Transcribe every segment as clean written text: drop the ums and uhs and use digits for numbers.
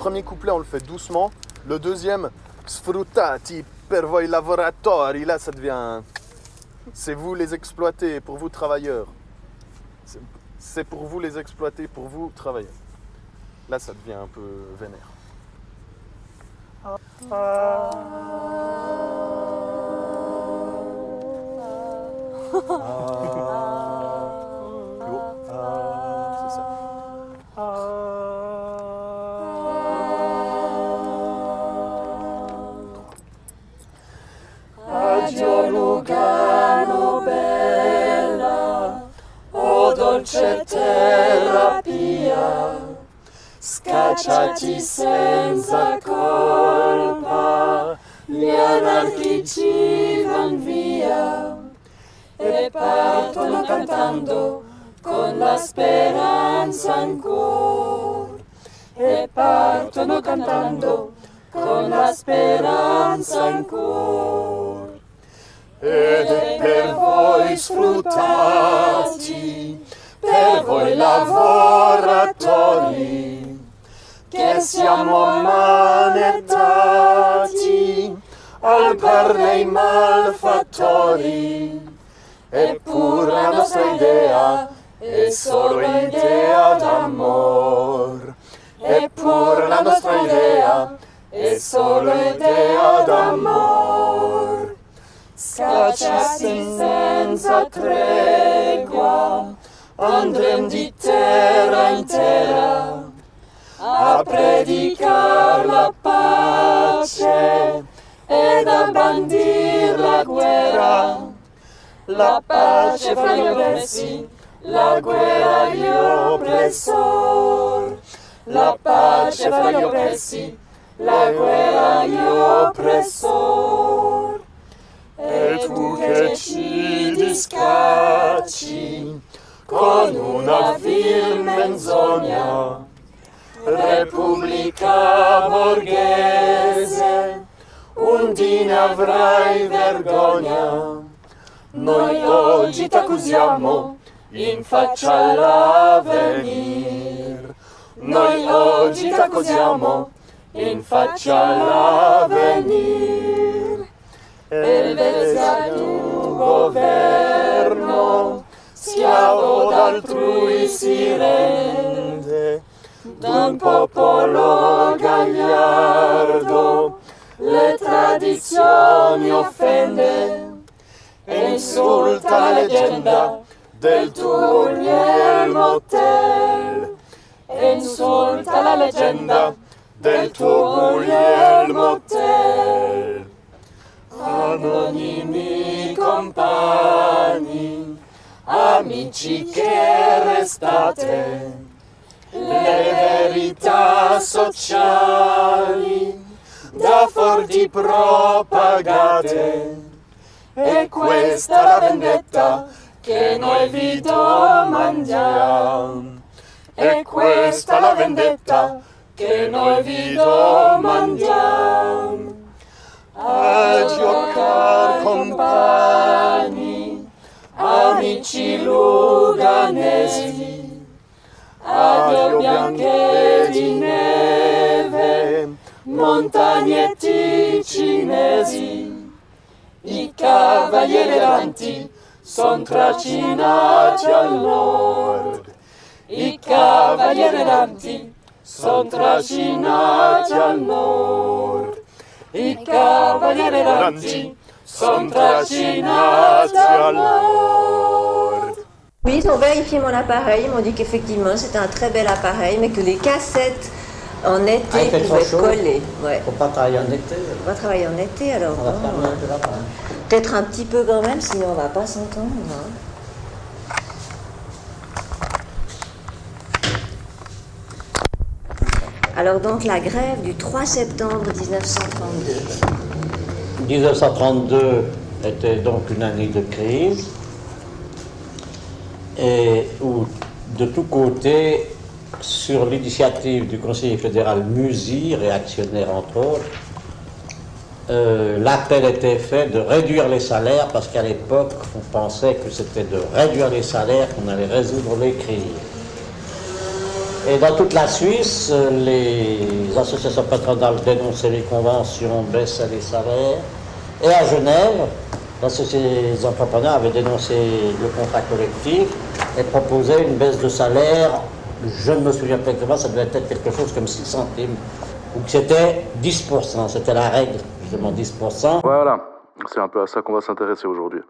premier couplet, on le fait doucement. Le deuxième, sfruttati per voi lavoratori, là ça devient... C'est vous les exploités, pour vous travailleurs. C'est pour vous les exploiter, pour vous travailleurs. Là ça devient un peu vénère. C'est ça. Addio Lugano bella, o dolce terapia, scacciati senza colpa, gli anarchici van via e partono cantando con la speranza ancora, e partono cantando con la speranza ancora. Ed è per voi sfruttati, per voi lavoratori, che siamo ammanettati al par dei malfattori. Eppure la nostra idea è solo idea d'amor. Eppure la nostra idea è solo idea d'amor. Scacciati senza tregua, andrem di terra in terra a predicar la pace ed a bandir la guerra. La pace fra gli oppressi, la guerra agli oppressori. La pace fra gli oppressi, la guerra agli oppressori. E tu che ci discacci con una vil menzogna, Repubblica borghese, un dì ne avrai vergogna. Noi oggi t'accusiamo in faccia all'avvenir. Noi oggi t'accusiamo in faccia all'avvenir. Elvesia tu governo, schiavo d'altrui si rende, d'un popolo gagliardo le tradizioni offende e insulta la leggenda del tuo Guglielmo Tell. E insulta la leggenda del tuo Guglielmo Tell. Anonimi compagni, amici che restate, le verità sociali da forti propagate. E questa è la vendetta che noi vi domandiamo. E questa è la vendetta che noi vi domandiamo. Addio cari compagni, amici luganesi, addio bianche di neve, montagne ticinesi. I cavalieri erranti son trascinati al nord. I cavalieri erranti son trascinati al nord. I cavalieri erranti son trascinati al nord. Oui, ils ont vérifié mon appareil, ils m'ont dit qu'effectivement c'était un très bel appareil, mais que les cassettes en été pouvaient coller. Ouais. Faut pas travailler en été. On va travailler en été alors. On va fermer un peu là-bas. Peut-être un petit peu quand même, sinon on va pas s'entendre. Hein. Alors donc la grève du 3 septembre 1932. 1932 était donc une année de crise et où de tous côtés, sur l'initiative du conseiller fédéral Musi, réactionnaire entre autres, l'appel était fait de réduire les salaires parce qu'à l'époque on pensait que c'était de réduire les salaires qu'on allait résoudre les crises. Et dans toute la Suisse, les associations patronales dénonçaient les conventions, baissaient les salaires. Et à Genève, les entrepreneurs avaient dénoncé le contrat collectif et proposé une baisse de salaire. Je ne me souviens pas exactement, ça devait être quelque chose comme 6 centimes. Ou que c'était 10%, c'était la règle, justement 10%. Voilà, c'est un peu à ça qu'on va s'intéresser aujourd'hui.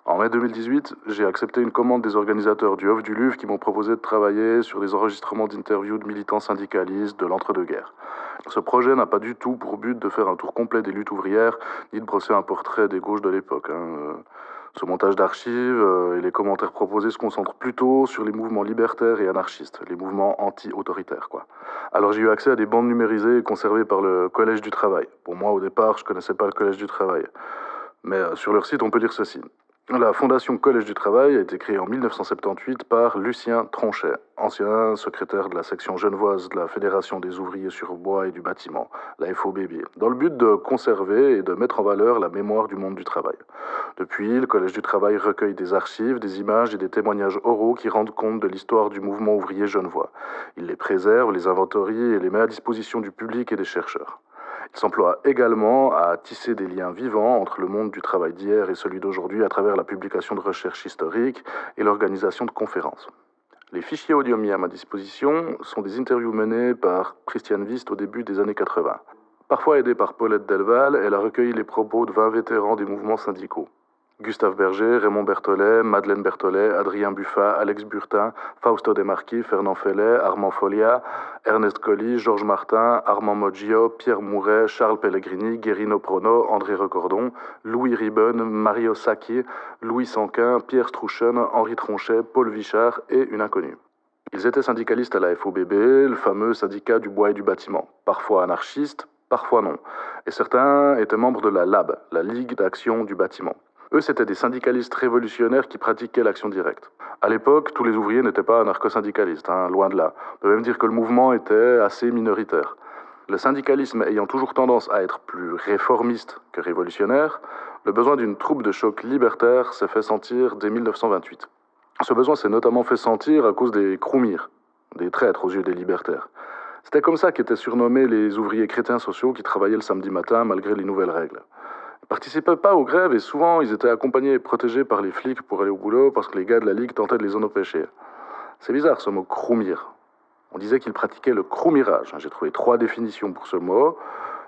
En mai 2018, j'ai accepté une commande des organisateurs du Hof du Louvre qui m'ont proposé de travailler sur des enregistrements d'interviews de militants syndicalistes de l'entre-deux-guerres. Ce projet n'a pas du tout pour but de faire un tour complet des luttes ouvrières, ni de brosser un portrait des gauches de l'époque. Ce montage d'archives et les commentaires proposés se concentrent plutôt sur les mouvements libertaires et anarchistes, les mouvements anti-autoritaires, quoi. Alors j'ai eu accès à des bandes numérisées et conservées par le Collège du Travail. Pour moi, au départ, je connaissais pas le Collège du Travail. Mais sur leur site, on peut lire ceci. La Fondation Collège du Travail a été créée en 1978 par Lucien Tronchet, ancien secrétaire de la section genevoise de la Fédération des ouvriers sur bois et du bâtiment, la FOBB, dans le but de conserver et de mettre en valeur la mémoire du monde du travail. Depuis, le Collège du Travail recueille des archives, des images et des témoignages oraux qui rendent compte de l'histoire du mouvement ouvrier genevois. Il les préserve, les inventorie et les met à disposition du public et des chercheurs. Il s'emploie également à tisser des liens vivants entre le monde du travail d'hier et celui d'aujourd'hui à travers la publication de recherches historiques et l'organisation de conférences. Les fichiers audio mis à ma disposition sont des interviews menées par Christiane Wist au début des années 80. Parfois aidée par Paulette Delval, elle a recueilli les propos de 20 vétérans des mouvements syndicaux. Gustave Berger, Raymond Berthollet, Madeleine Berthollet, Adrien Buffat, Alex Burtin, Fausto De Marchi, Fernand Fellet, Armand Folia, Ernest Colly, Georges Martin, Armand Moggio, Pierre Mouret, Charles Pellegrini, Guerino Prono, André Recordon, Louis Ribbon, Mario Sacchi, Louis Sanquin, Pierre Strouchen, Henri Tronchet, Paul Vichard et une inconnue. Ils étaient syndicalistes à la FOBB, le fameux syndicat du bois et du bâtiment, parfois anarchistes, parfois non. Et certains étaient membres de la LAB, la Ligue d'action du bâtiment. Eux, c'étaient des syndicalistes révolutionnaires qui pratiquaient l'action directe. À l'époque, tous les ouvriers n'étaient pas anarcho-syndicalistes, loin de là. On peut même dire que le mouvement était assez minoritaire. Le syndicalisme ayant toujours tendance à être plus réformiste que révolutionnaire, le besoin d'une troupe de choc libertaire s'est fait sentir dès 1928. Ce besoin s'est notamment fait sentir à cause des Kroumirs, des traîtres aux yeux des libertaires. C'était comme ça qu'étaient surnommés les ouvriers chrétiens sociaux qui travaillaient le samedi matin malgré les nouvelles règles. Ils participaient pas aux grèves et souvent ils étaient accompagnés et protégés par les flics pour aller au boulot parce que les gars de la Ligue tentaient de les en empêcher. C'est bizarre ce mot kroumir. On disait qu'ils pratiquaient le kroumirage. J'ai trouvé 3 définitions pour ce mot.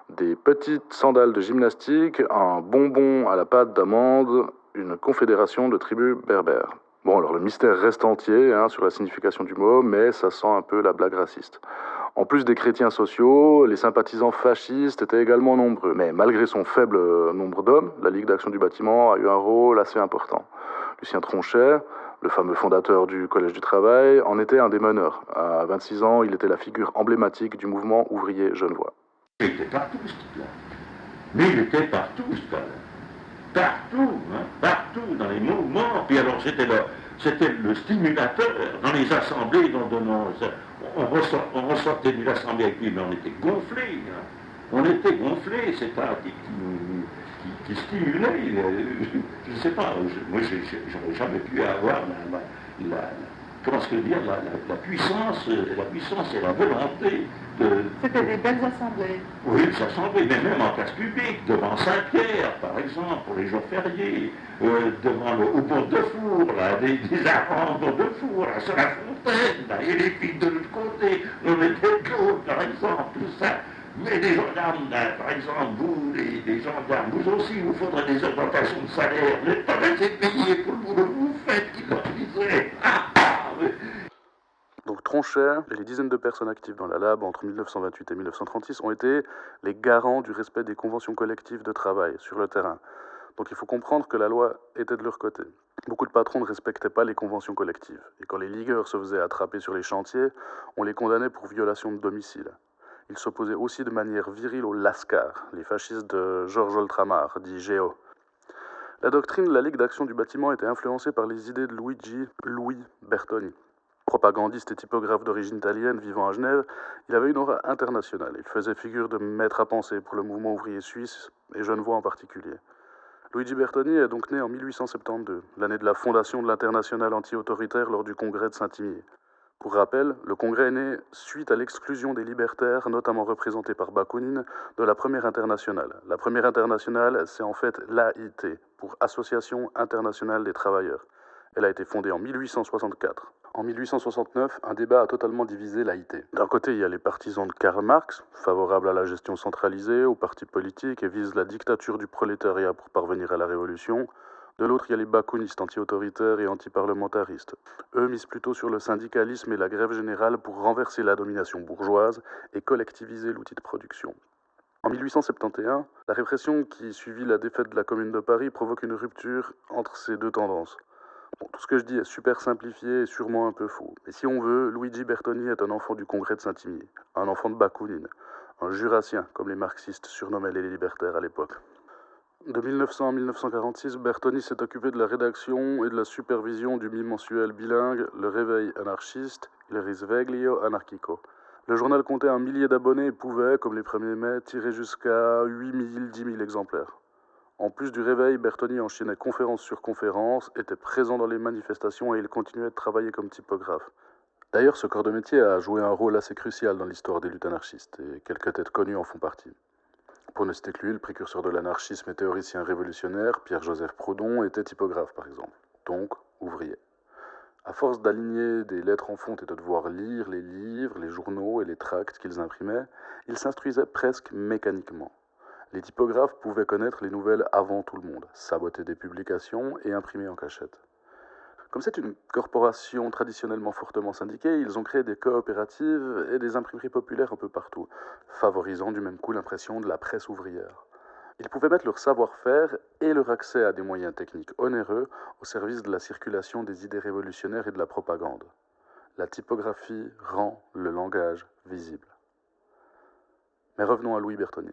Des petites sandales de gymnastique, un bonbon à la pâte d'amande, une confédération de tribus berbères. Bon, alors le mystère reste entier sur la signification du mot, mais ça sent un peu la blague raciste. En plus des chrétiens sociaux, les sympathisants fascistes étaient également nombreux. Mais malgré son faible nombre d'hommes, la Ligue d'action du bâtiment a eu un rôle assez important. Lucien Tronchet, le fameux fondateur du Collège du Travail, en était un des meneurs. À 26 ans, il était la figure emblématique du mouvement ouvrier genevois. Il était partout, ce type-là. Mais il était partout, ce gars-là. Partout, dans les mouvements. Puis alors, c'était le stimulateur dans les assemblées. On ressortait d'une assemblée avec lui, mais on était gonflés. On était gonflés, c'est ça qui stimulait. Je ne sais pas, moi, j'aurais jamais pu avoir comment se dire, la puissance et la volonté de... C'était des belles assemblées. Oui, des assemblées, mais même en place publique, devant Saint-Pierre, par exemple, pour les jours fériés, au pont de Four, là, des arranges au pont de Four, là, sur la fontaine, là, et les filles de l'autre côté, on était de l'autre, par exemple, tout ça. Mais des gendarmes, là, par exemple, vous, des gendarmes, vous aussi, vous faudrait des augmentations de salaire, vous n'êtes pas assez payés pour le boulot que vous faites, qui leur disait. Donc Tronchet et les dizaines de personnes actives dans la LAB entre 1928 et 1936 ont été les garants du respect des conventions collectives de travail sur le terrain. Donc il faut comprendre que la loi était de leur côté. Beaucoup de patrons ne respectaient pas les conventions collectives. Et quand les ligueurs se faisaient attraper sur les chantiers, on les condamnait pour violation de domicile. Ils s'opposaient aussi de manière virile aux Lascars, les fascistes de Georges Oltramar, dit Géo. La doctrine de la Ligue d'action du bâtiment était influencée par les idées de Luigi Louis Bertoni. Propagandiste et typographe d'origine italienne vivant à Genève, il avait une aura internationale. Il faisait figure de maître à penser pour le mouvement ouvrier suisse et genevois en particulier. Luigi Bertoni est donc né en 1872, l'année de la fondation de l'Internationale anti-autoritaire lors du congrès de Saint-Imier. Pour rappel, le congrès est né suite à l'exclusion des libertaires, notamment représentés par Bakounine, de la Première Internationale. La Première Internationale, c'est en fait l'AIT, pour Association Internationale des Travailleurs. Elle a été fondée en 1864. En 1869, un débat a totalement divisé l'AIT. D'un côté, il y a les partisans de Karl Marx, favorables à la gestion centralisée, aux partis politiques et visent la dictature du prolétariat pour parvenir à la révolution. De l'autre, il y a les bakounistes anti-autoritaires et anti-parlementaristes. Eux misent plutôt sur le syndicalisme et la grève générale pour renverser la domination bourgeoise et collectiviser l'outil de production. En 1871, la répression qui suivit la défaite de la Commune de Paris provoque une rupture entre ces deux tendances. Bon, tout ce que je dis est super simplifié et sûrement un peu faux. Mais si on veut, Luigi Bertoni est un enfant du congrès de Saint-Imier, un enfant de Bakounine, un jurassien, comme les marxistes surnommaient les libertaires à l'époque. De 1900 à 1946, Bertoni s'est occupé de la rédaction et de la supervision du bimensuel bilingue Le Réveil anarchiste et Le Risveglio anarchico. Le journal comptait 1 millier d'abonnés et pouvait, comme les 1er mai, tirer jusqu'à 8 000, 10 000 exemplaires. En plus du Réveil, Bertoni enchaînait conférence sur conférence, était présent dans les manifestations et il continuait de travailler comme typographe. D'ailleurs, ce corps de métier a joué un rôle assez crucial dans l'histoire des luttes anarchistes et quelques têtes connues en font partie. Pour ne citer que lui, le précurseur de l'anarchisme et théoricien révolutionnaire, Pierre-Joseph Proudhon, était typographe par exemple, donc ouvrier. À force d'aligner des lettres en fonte et de devoir lire les livres, les journaux et les tracts qu'ils imprimaient, il s'instruisait presque mécaniquement. Les typographes pouvaient connaître les nouvelles avant tout le monde, saboter des publications et imprimer en cachette. Comme c'est une corporation traditionnellement fortement syndiquée, ils ont créé des coopératives et des imprimeries populaires un peu partout, favorisant du même coup l'impression de la presse ouvrière. Ils pouvaient mettre leur savoir-faire et leur accès à des moyens techniques onéreux au service de la circulation des idées révolutionnaires et de la propagande. La typographie rend le langage visible. Mais revenons à Louis Bertoni.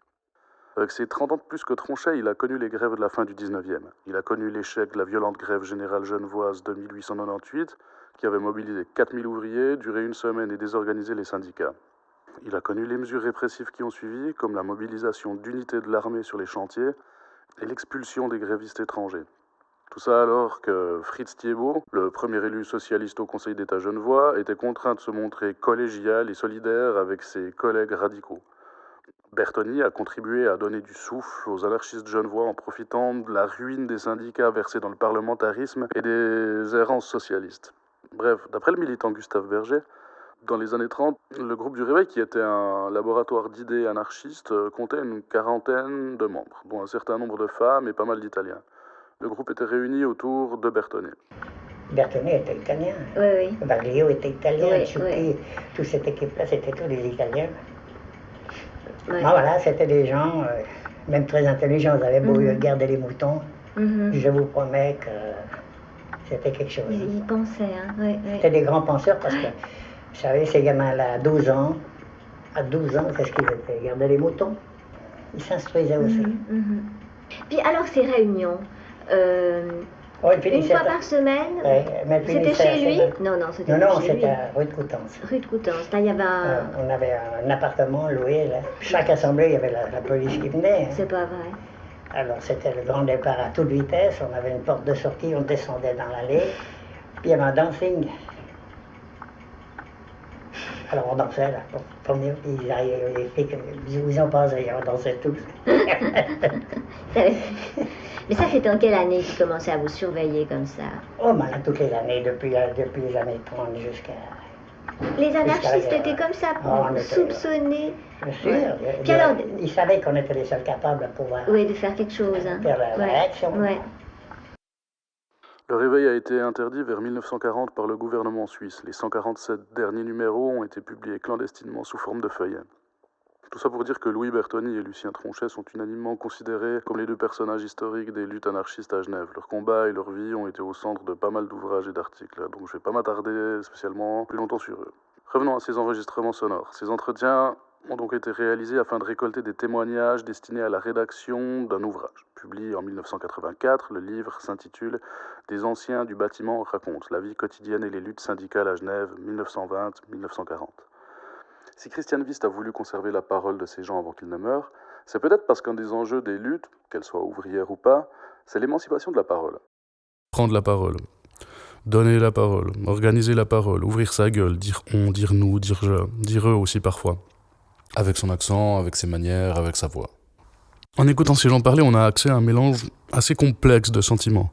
Avec ses 30 ans de plus que Tronchet, il a connu les grèves de la fin du 19e. Il a connu l'échec de la violente grève générale genevoise de 1898, qui avait mobilisé 4000 ouvriers, duré une semaine et désorganisé les syndicats. Il a connu les mesures répressives qui ont suivi, comme la mobilisation d'unités de l'armée sur les chantiers et l'expulsion des grévistes étrangers. Tout ça alors que Fritz Thiebaut, le premier élu socialiste au Conseil d'État genevois, était contraint de se montrer collégial et solidaire avec ses collègues radicaux. Bertoni a contribué à donner du souffle aux anarchistes genevois en profitant de la ruine des syndicats versés dans le parlementarisme et des errances socialistes. Bref, d'après le militant Gustave Berger, dans les années 30, le groupe du Réveil, qui était un laboratoire d'idées anarchistes, comptait une 40aine de membres, dont un certain nombre de femmes et pas mal d'Italiens. Le groupe était réuni autour de Bertoni. Bertoni était italien. Oui, oui. Baglio était italien. Oui, Chucchi, oui. toute cette équipe-là, c'était tous des Italiens. Ouais. Ah, voilà, c'était des gens, même très intelligents. Ils avaient beau garder les moutons. Je vous promets que c'était quelque chose. Ils pensaient, hein. Oui, oui. C'était des grands penseurs parce que, vous savez, ces gamins-là, à 12 ans, qu'est-ce qu'ils étaient? Ils gardaient les moutons. Ils s'instruisaient aussi. Puis alors, ces réunions, Oh, et puis, une fois par semaine, c'était chez lui? Non, c'était Non, chez lui. c'était à rue de Coutances. Rue de Coutances. Là, il y avait un... On avait un appartement loué, là. Chaque assemblée, il y avait la police qui venait. Hein. C'est pas vrai. Alors, c'était le grand départ à toute vitesse. On avait une porte de sortie, on descendait dans l'allée. Puis, il y avait un dancing. Alors, on dansait, là, pour venir. Puis, les filles, ils ont passé, on dansait tous. Mais ça, c'était en quelle année qu'ils commençaient à vous surveiller comme ça? Oh, maintenant, toutes les années, depuis les années 30 jusqu'à... Les anarchistes étaient comme ça, on était soupçonnés. Bien sûr. Ouais. Puis alors, ils savaient qu'on était les seuls capables de pouvoir de faire quelque chose. Hein. faire la réaction. Ouais. Le Réveil a été interdit vers 1940 par le gouvernement suisse. Les 147 derniers numéros ont été publiés clandestinement sous forme de feuillets. Tout ça pour dire que Louis Bertoni et Lucien Tronchet sont unanimement considérés comme les deux personnages historiques des luttes anarchistes à Genève. Leur combat et leur vie ont été au centre de pas mal d'ouvrages et d'articles, donc je vais pas m'attarder spécialement plus longtemps sur eux. Revenons à ces enregistrements sonores. Ces entretiens ont donc été réalisés afin de récolter des témoignages destinés à la rédaction d'un ouvrage. Publié en 1984, le livre s'intitule « Des anciens du bâtiment racontent la vie quotidienne et les luttes syndicales à Genève 1920-1940 ». Si Christian Wist a voulu conserver la parole de ces gens avant qu'ils ne meurent, c'est peut-être parce qu'un des enjeux des luttes, qu'elles soient ouvrières ou pas, c'est l'émancipation de la parole. Prendre la parole. Donner la parole, organiser la parole, ouvrir sa gueule, dire on, dire nous, dire je, dire eux aussi parfois. Avec son accent, avec ses manières, avec sa voix. En écoutant ces gens parler, on a accès à un mélange assez complexe de sentiments.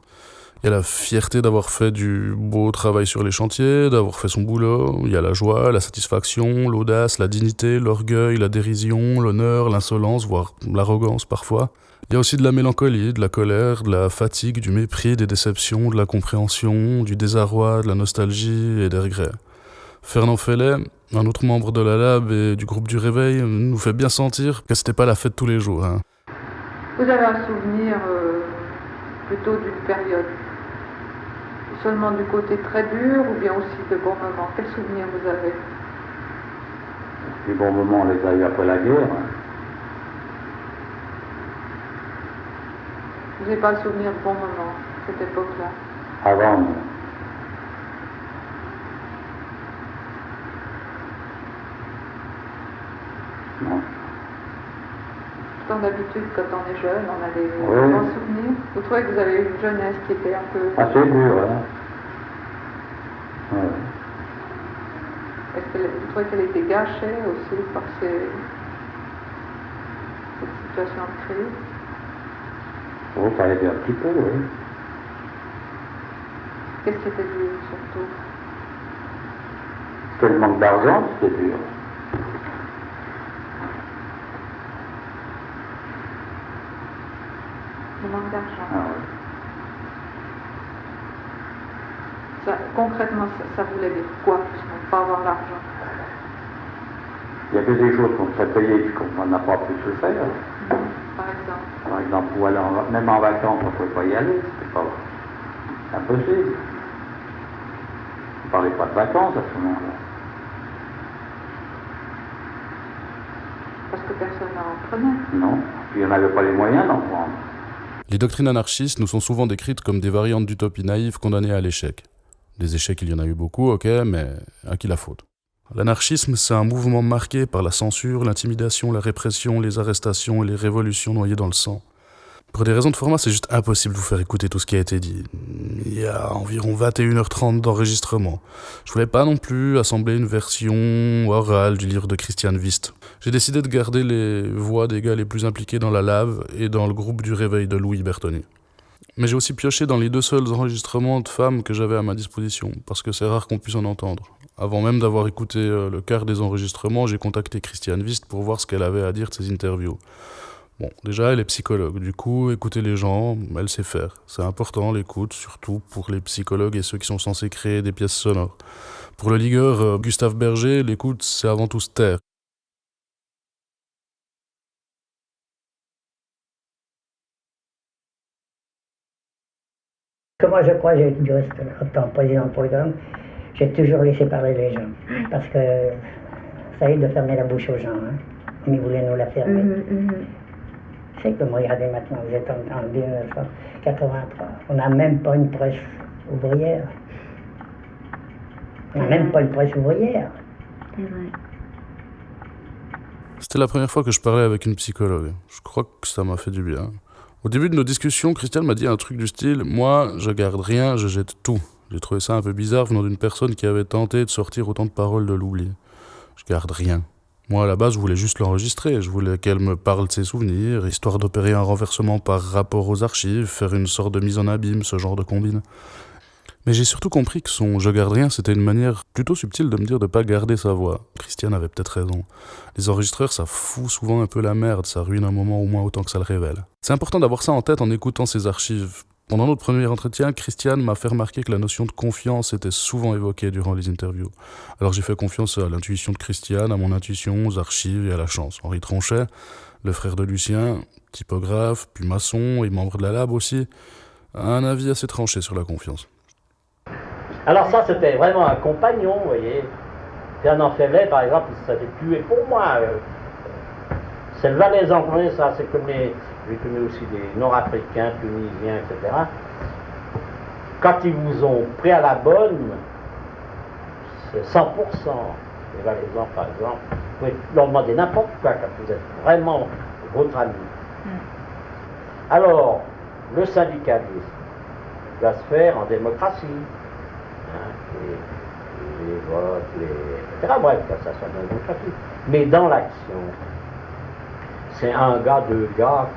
Il y a la fierté d'avoir fait du beau travail sur les chantiers, d'avoir fait son boulot. Il y a la joie, la satisfaction, l'audace, la dignité, l'orgueil, la dérision, l'honneur, l'insolence, voire l'arrogance parfois. Il y a aussi de la mélancolie, de la colère, de la fatigue, du mépris, des déceptions, de la compréhension, du désarroi, de la nostalgie et des regrets. Fernand Fellet, un autre membre de la Lab et du groupe du Réveil, nous fait bien sentir que c'était pas la fête tous les jours. Hein. Vous avez un souvenir plutôt d'une période seulement du côté très dur ou bien aussi de bons moments? Quel souvenir vous avez? Les bons moments, on les a eu après la guerre. Vous n'avez pas le souvenir de bons moments, cette époque-là? Avant, non. Non. Pourtant, d'habitude, quand on est jeune, on a des Oui. bons souvenirs. Vous trouvez que vous avez eu une jeunesse qui était un peu... Assez dur, hein. Ouais. Est-ce que vous trouvez qu'elle était gâchée aussi par cette situation de crise? Oh, ça a aidé un petit peu, oui. Qu'est-ce qui était dur, surtout? C'était le manque d'argent, c'était dur. Le manque d'argent. Ah, oui. Concrètement, ça voulait dire quoi, justement, pas avoir l'argent? Il y avait des choses qu'on serait payées et qu'on n'a pas pu se faire. Par exemple? Par exemple, pour aller même en vacances, on ne pouvait pas y aller, c'était pas impossible. On ne parlait pas de vacances à ce moment-là. Parce que personne n'en prenait. Non, puis on n'avait pas les moyens d'en prendre. Les doctrines anarchistes nous sont souvent décrites comme des variantes d'utopie naïve condamnées à l'échec. Des échecs, il y en a eu beaucoup, ok, mais à qui la faute? L'anarchisme, c'est un mouvement marqué par la censure, l'intimidation, la répression, les arrestations et les révolutions noyées dans le sang. Pour des raisons de format, c'est juste impossible de vous faire écouter tout ce qui a été dit. Il y a environ 21h30 d'enregistrement. Je voulais pas non plus assembler une version orale du livre de Christian Wist. J'ai décidé de garder les voix des gars les plus impliqués dans la Lave et dans le groupe du Réveil de Louis Bertoni. Mais j'ai aussi pioché dans les 2 seuls enregistrements de femmes que j'avais à ma disposition, parce que c'est rare qu'on puisse en entendre. Avant même d'avoir écouté le quart des enregistrements, j'ai contacté Christian Wist pour voir ce qu'elle avait à dire de ses interviews. Bon, déjà, elle est psychologue, du coup, écouter les gens, elle sait faire. C'est important, l'écoute, surtout pour les psychologues et ceux qui sont censés créer des pièces sonores. Pour le ligueur Gustave Berger, l'écoute, c'est avant tout se taire. Moi, je crois que j'ai dû rester en président du programme. J'ai toujours laissé parler les gens. Parce que ça aide de fermer la bouche aux gens. Hein. Ils voulaient nous la fermer. C'est que regardez maintenant, vous êtes en 1983. On n'a même pas une presse ouvrière. On n'a même pas une presse ouvrière. C'est vrai. C'était la première fois que je parlais avec une psychologue. Je crois que ça m'a fait du bien. Au début de nos discussions, Christiane m'a dit un truc du style « Moi, je garde rien, je jette tout ». J'ai trouvé ça un peu bizarre venant d'une personne qui avait tenté de sortir autant de paroles de l'oubli. Je garde rien. Moi, à la base, je voulais juste l'enregistrer. Je voulais qu'elle me parle de ses souvenirs, histoire d'opérer un renversement par rapport aux archives, faire une sorte de mise en abîme, ce genre de combine. Mais j'ai surtout compris que son « je garde rien », c'était une manière plutôt subtile de me dire de pas garder sa voix. Christiane avait peut-être raison. Les enregistreurs, ça fout souvent un peu la merde, ça ruine un moment au moins autant que ça le révèle. C'est important d'avoir ça en tête en écoutant ces archives. Pendant notre premier entretien, Christiane m'a fait remarquer que la notion de confiance était souvent évoquée durant les interviews. Alors j'ai fait confiance à l'intuition de Christiane, à mon intuition, aux archives et à la chance. Henri Tronchet, le frère de Lucien, typographe, puis maçon et membre de la Lab aussi, a un avis assez tranché sur la confiance. Alors ça, c'était vraiment un compagnon, vous voyez. Fernand Fellet, par exemple, il s'était tué pour moi. C'est le Valaisan, ça, c'est comme les... J'ai connu aussi des Nord-Africains, Tunisiens, etc. Quand ils vous ont pris à la bonne, c'est 100%. Les Valaisans, par exemple, vous pouvez leur demander n'importe quoi quand vous êtes vraiment votre ami. Alors, le syndicalisme doit se faire en démocratie. hein, les votes, etc. Bref, ça soit démocratique. Mais dans l'action, c'est un gars, deux gars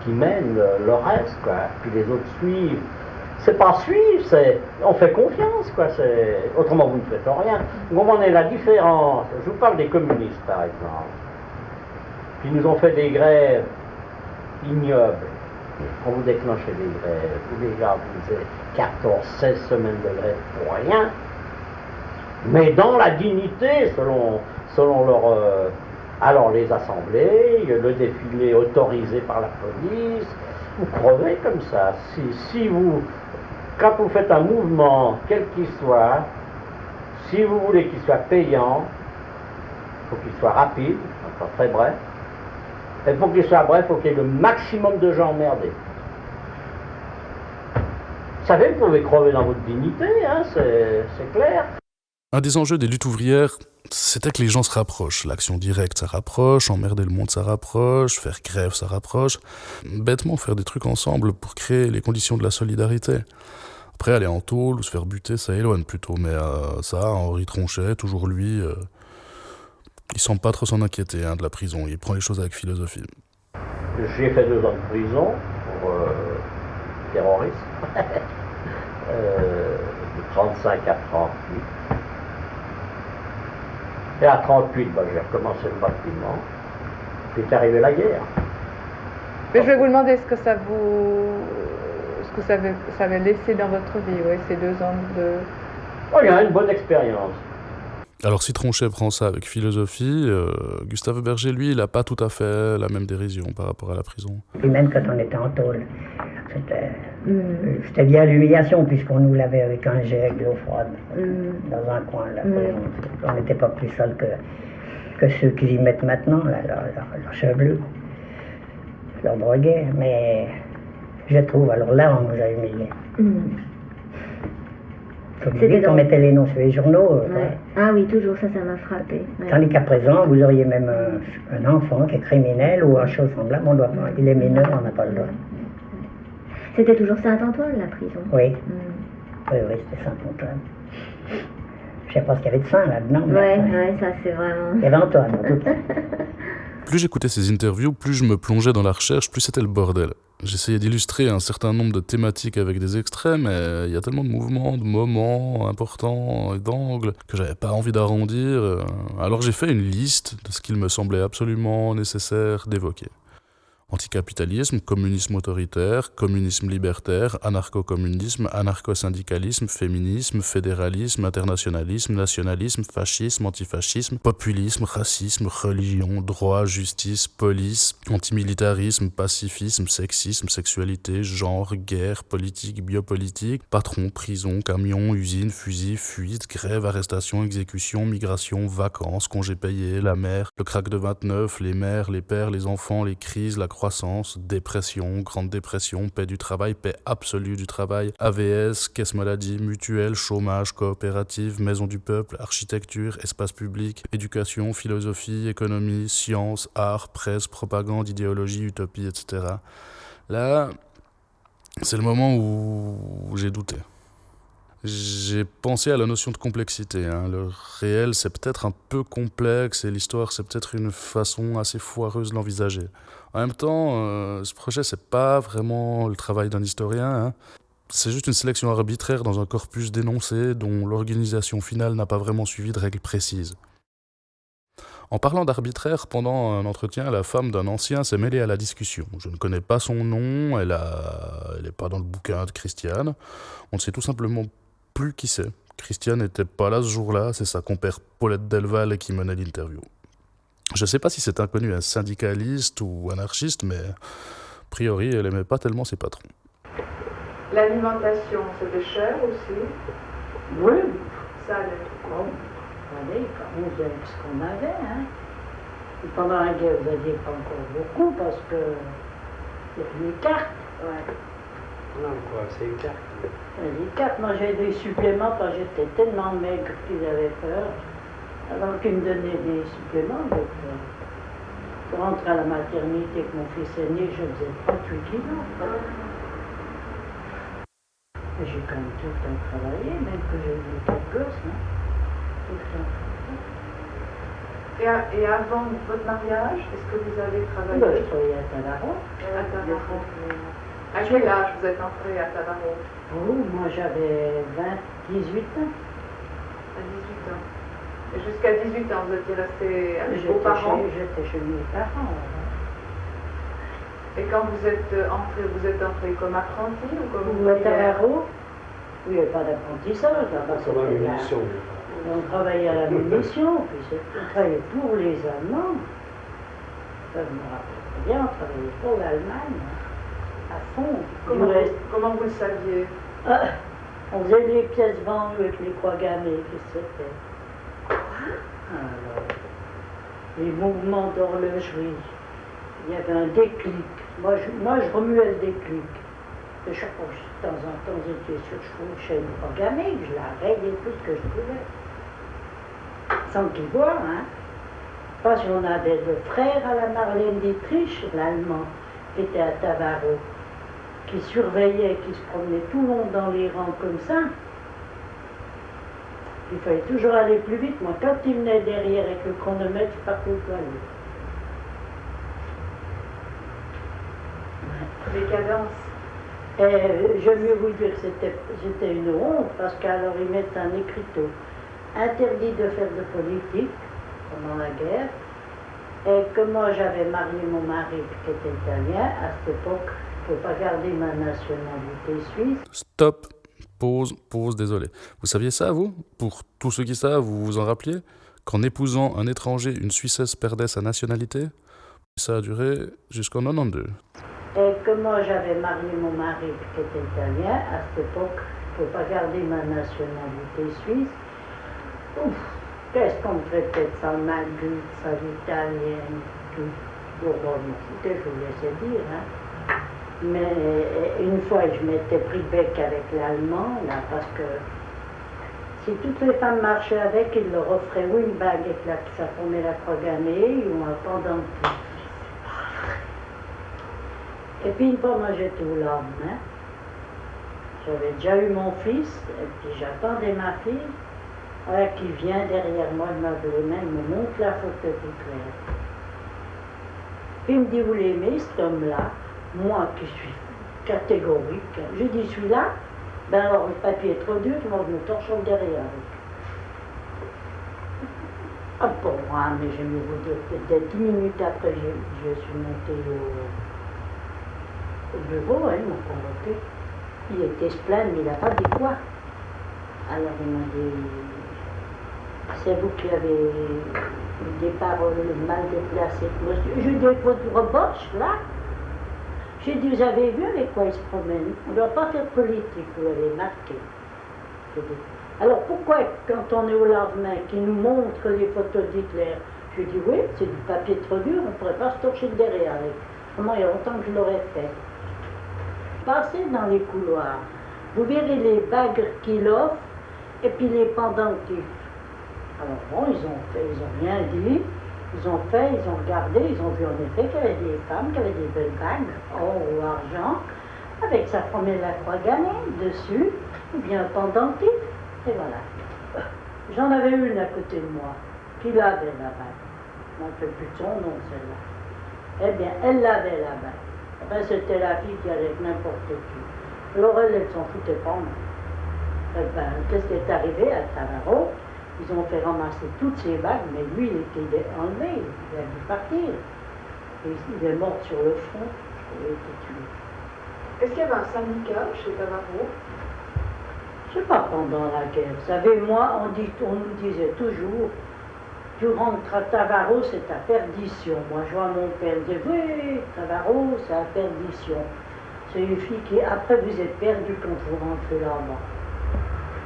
qui mènent le reste, quoi. Puis les autres suivent. C'est pas suivre, c'est on fait confiance, quoi. Autrement, vous ne faites rien. Vous comprenez la différence? Je vous parle des communistes, par exemple. Puis ils nous ont fait des grèves ignobles. On vous déclenchait des grèves. Tous les gars vous faisaient 14, 16 semaines de grève pour rien. Mais dans la dignité, selon leur... alors les assemblées, le défilé autorisé par la police, vous crevez comme ça. Si vous... Quand vous faites un mouvement, quel qu'il soit, si vous voulez qu'il soit payant, il faut qu'il soit rapide, encore très bref. Et pour qu'il soit bref, il faut qu'il y ait le maximum de gens emmerdés. Vous savez, vous pouvez crever dans votre dignité, hein, c'est clair. Un des enjeux des luttes ouvrières, c'était que les gens se rapprochent. L'action directe, ça rapproche, emmerder le monde, ça rapproche, faire grève, ça rapproche. Bêtement, faire des trucs ensemble pour créer les conditions de la solidarité. Après, aller en tôle ou se faire buter, ça éloigne plutôt. Mais ça, Henri Tronchet, toujours lui, il semble pas trop s'en inquiéter de la prison. Il prend les choses avec philosophie. J'ai fait 2 ans de prison pour terrorisme. De 35 à 38. Et à 38, j'ai recommencé le bâtiment. Puis est arrivée la guerre. Mais je vais vous demander ce que ça avait laissé dans votre vie, oui, ces 2 ans de... Oh, il y a une bonne expérience. Alors si Tronchet prend ça avec philosophie, Gustave Berger, lui, il n'a pas tout à fait la même dérision par rapport à la prison. Et même quand on était en tôle, c'était bien l'humiliation puisqu'on nous lavait avec un jet de l'eau froide dans un coin. Là, on n'était pas plus sale que ceux qui y mettent maintenant, là, leurs cheveux bleus, leur droguet. Mais je trouve, alors là, on nous a humiliés. On mettait les noms sur les journaux. Ouais. Ah oui, toujours, ça m'a frappé. Ouais. Tandis qu'à présent, vous auriez même un enfant qui est criminel ou un chose semblable, on doit pas. Il est mineur, on n'a pas le droit. C'était toujours Saint-Antoine, la prison? Oui. Oui, c'était Saint-Antoine. Je sais pas ce qu'il y avait de saint là-dedans. Ouais, ça c'est vraiment... Il y avait Antoine, en tout cas. Plus j'écoutais ces interviews, plus je me plongeais dans la recherche, plus c'était le bordel. J'essayais d'illustrer un certain nombre de thématiques avec des extraits, mais il y a tellement de mouvements, de moments importants, d'angles, que j'avais pas envie d'arrondir. Alors j'ai fait une liste de ce qu'il me semblait absolument nécessaire d'évoquer. Anticapitalisme, communisme autoritaire, communisme libertaire, anarcho-communisme, anarcho-syndicalisme, féminisme, fédéralisme, internationalisme, nationalisme, fascisme, antifascisme, populisme, racisme, religion, droit, justice, police, antimilitarisme, pacifisme, sexisme, sexualité, genre, guerre, politique, biopolitique, patron, prison, camion, usine, fusil, fuite, grève, arrestation, exécution, migration, vacances, congés payés, la mer, le crack de 29, les mères, les pères, les enfants, les crises, la croissance, dépression, grande dépression, paix du travail, paix absolue du travail, AVS, caisse maladie, mutuelle, chômage, coopérative, maison du peuple, architecture, espace public, éducation, philosophie, économie, sciences, art, presse, propagande, idéologie, utopie, etc. Là, c'est le moment où j'ai douté. J'ai pensé à la notion de complexité. Le réel, c'est peut-être un peu complexe et l'histoire, c'est peut-être une façon assez foireuse de l'envisager. En même temps, ce projet, c'est pas vraiment le travail d'un historien. C'est juste une sélection arbitraire dans un corpus d'énoncés dont l'organisation finale n'a pas vraiment suivi de règles précises. En parlant d'arbitraire, pendant un entretien, la femme d'un ancien s'est mêlée à la discussion. Je ne connais pas son nom, elle n'est pas dans le bouquin de Christiane. On ne sait tout simplement plus qui c'est. Christiane n'était pas là ce jour-là, c'est sa compère Paulette Delval qui menait l'interview. Je ne sais pas si c'est inconnu un syndicaliste ou anarchiste, mais a priori, elle n'aimait pas tellement ses patrons. L'alimentation, c'était cher aussi? Oui. Ça allait. Bon, allez, on faisait avec ce qu'on avait. Et pendant la guerre, vous n'aviez pas encore beaucoup parce que il y avait les cartes. Ouais. Non, quoi, c'est une carte. Les cartes, moi j'ai des suppléments quand j'étais tellement maigre qu'ils avaient peur. Alors qu'ils me donnaient des suppléments. Donc, pour rentrer à la maternité avec mon fils aîné, je faisais 38 kilos. Et j'ai quand même tout le temps travaillé, même que j'ai eu 4 gosses, hein. Tout le temps. Et avant votre mariage, est-ce que vous avez travaillé? Je travaillais à Tabarot. À Tabarot. À quel âge vous êtes entrée à Tabarot? Oh, moi j'avais 18 ans. À 18 ans. Et jusqu'à 18 ans, vous étiez resté avec vos parents? J'étais chez mes parents. Et quand vous êtes entrée comme apprentie ou comme ouvrière? À Tabarot, il n'y avait pas d'apprentissage. Comme à la munition. On travaillait à la munition, puis on travaillait pour les Allemands. Ça me rappelle très bien, on travaillait pour l'Allemagne, à fond. Comment vous le saviez? On faisait des pièces vendues avec les croix gammées, qu'est-ce que c'était? Alors, les mouvements d'horlogerie, il y avait un déclic. Moi, je remuais le déclic. Et chaque fois, de temps en temps, j'étais sur chez une croix gammée, je la rayais tout ce que je pouvais. Sans qu'il voie, hein. Parce qu'on avait le frère à la Marlène d'Autriche, l'Allemand, qui était à Tabarot, qui surveillait, qui se promenait tout le long dans les rangs comme ça. Il fallait toujours aller plus vite. Moi, quand il venait derrière avec le chronomètre, je partais où aller. Les cadences. Et je veux mieux vous dire que c'était une honte, parce qu'alors ils mettent un écriteau. Interdit de faire de politique pendant la guerre, et que moi j'avais marié mon mari qui était italien, à cette époque, je ne peux pas garder ma nationalité suisse. Stop, pause, désolé. Vous saviez ça, vous? Pour tous ceux qui savent, vous vous en rappeliez? Qu'en épousant un étranger, une Suissesse perdait sa nationalité? Ça a duré jusqu'en 92. Et que moi j'avais marié mon mari qui était italien, à cette époque, je ne peux pas garder ma nationalité suisse. Ouf, qu'est-ce qu'on me traitait de sale malgré, sale italienne, tout. Bon, c'était, je vous laissais dire, hein. Mais une fois, je m'étais pris bec avec l'Allemand, là, parce que si toutes les femmes marchaient avec, ils leur offraient ou une bague avec la, ça formait la croix gammée, ou un pendentif. Et puis une fois, moi, j'étais au lendemain. J'avais déjà eu mon fils, et puis j'attendais ma fille. Voilà, qui vient derrière moi, il m'a les mains, il me montre la photo toute claire. Puis il me dit, vous l'aimez, cet homme-là? Moi qui suis catégorique, j'ai dit, celui-là, ben alors le papier est trop dur, moi je me torchonne derrière avec. Ah, pour moi, mais je vais vous dire, peut-être 10 minutes après, je suis montée au bureau, hein, ils m'ont convoqué. Il était se plaindre, mais il n'a pas dit quoi. Alors il m'a dit, c'est vous qui avez des paroles mal déplacées, monsieur. J'ai dit, votre reproche, là. J'ai dit, vous avez vu avec quoi il se promène? On ne doit pas faire politique, vous l'avez marqué. Alors pourquoi, quand on est au lendemain, qu'il nous montre les photos d'Hitler, je dis, oui, c'est du papier trop dur, on ne pourrait pas se torcher le derrière avec. Comment il y a longtemps que je l'aurais fait. Passez dans les couloirs, vous verrez les bagues qu'il offre, et puis les pendentifs. Alors bon, ils ont rien dit, ils ont fait, ils ont regardé, ils ont vu en effet qu'il y avait des femmes qui avaient des belles bagues, or ou argent, avec sa première la croix gammée dessus, ou bien un pendentif, et voilà. J'en avais une à côté de moi, qui l'avait la bague. On ne fait plus de son nom, celle-là. Eh bien, elle l'avait la bague. Eh bien, c'était la fille qui allait avec n'importe qui. Alors elle s'en foutait pas, moi. Eh bien, qu'est-ce qui est arrivé à Tabarot? Ils ont fait ramasser toutes ces bagues, mais lui, il était enlevé, il a dû partir. Et il est mort sur le front, il a été tué. Est-ce qu'il y avait un syndicat chez Tabarot? Je sais pas, pendant la guerre. Vous savez, moi, on nous disait toujours, tu rentres à Tabarot, c'est ta perdition. Moi, je vois mon père dire, oui, Tabarot, c'est la perdition. C'est une fille qui, après, vous êtes perdu quand vous rentrez là-bas.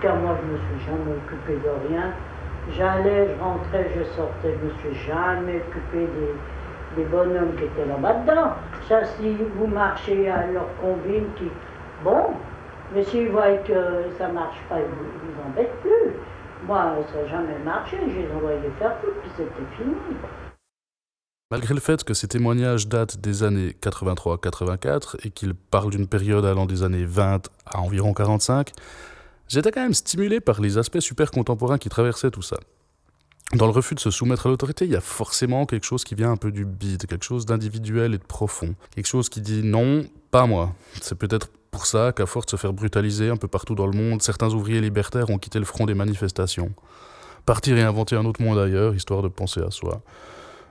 Car moi, je ne me suis jamais occupé de rien. J'allais, je rentrais, je sortais, je ne me suis jamais occupé des bonhommes qui étaient là-bas dedans. Ça, si vous marchez à leur combine, qui, bon, mais s'ils voient que ça ne marche pas, ils ne vous embêtent plus. Moi, ça n'a jamais marché, je les envoyais faire tout, puis c'était fini. Malgré le fait que ces témoignages datent des années 83-84 et qu'ils parlent d'une période allant des années 20 à environ 45, j'étais quand même stimulé par les aspects super contemporains qui traversaient tout ça. Dans le refus de se soumettre à l'autorité, il y a forcément quelque chose qui vient un peu du bide, quelque chose d'individuel et de profond. Quelque chose qui dit non, pas moi. C'est peut-être pour ça qu'à force de se faire brutaliser un peu partout dans le monde, certains ouvriers libertaires ont quitté le front des manifestations. Partir et inventer un autre monde ailleurs, histoire de penser à soi.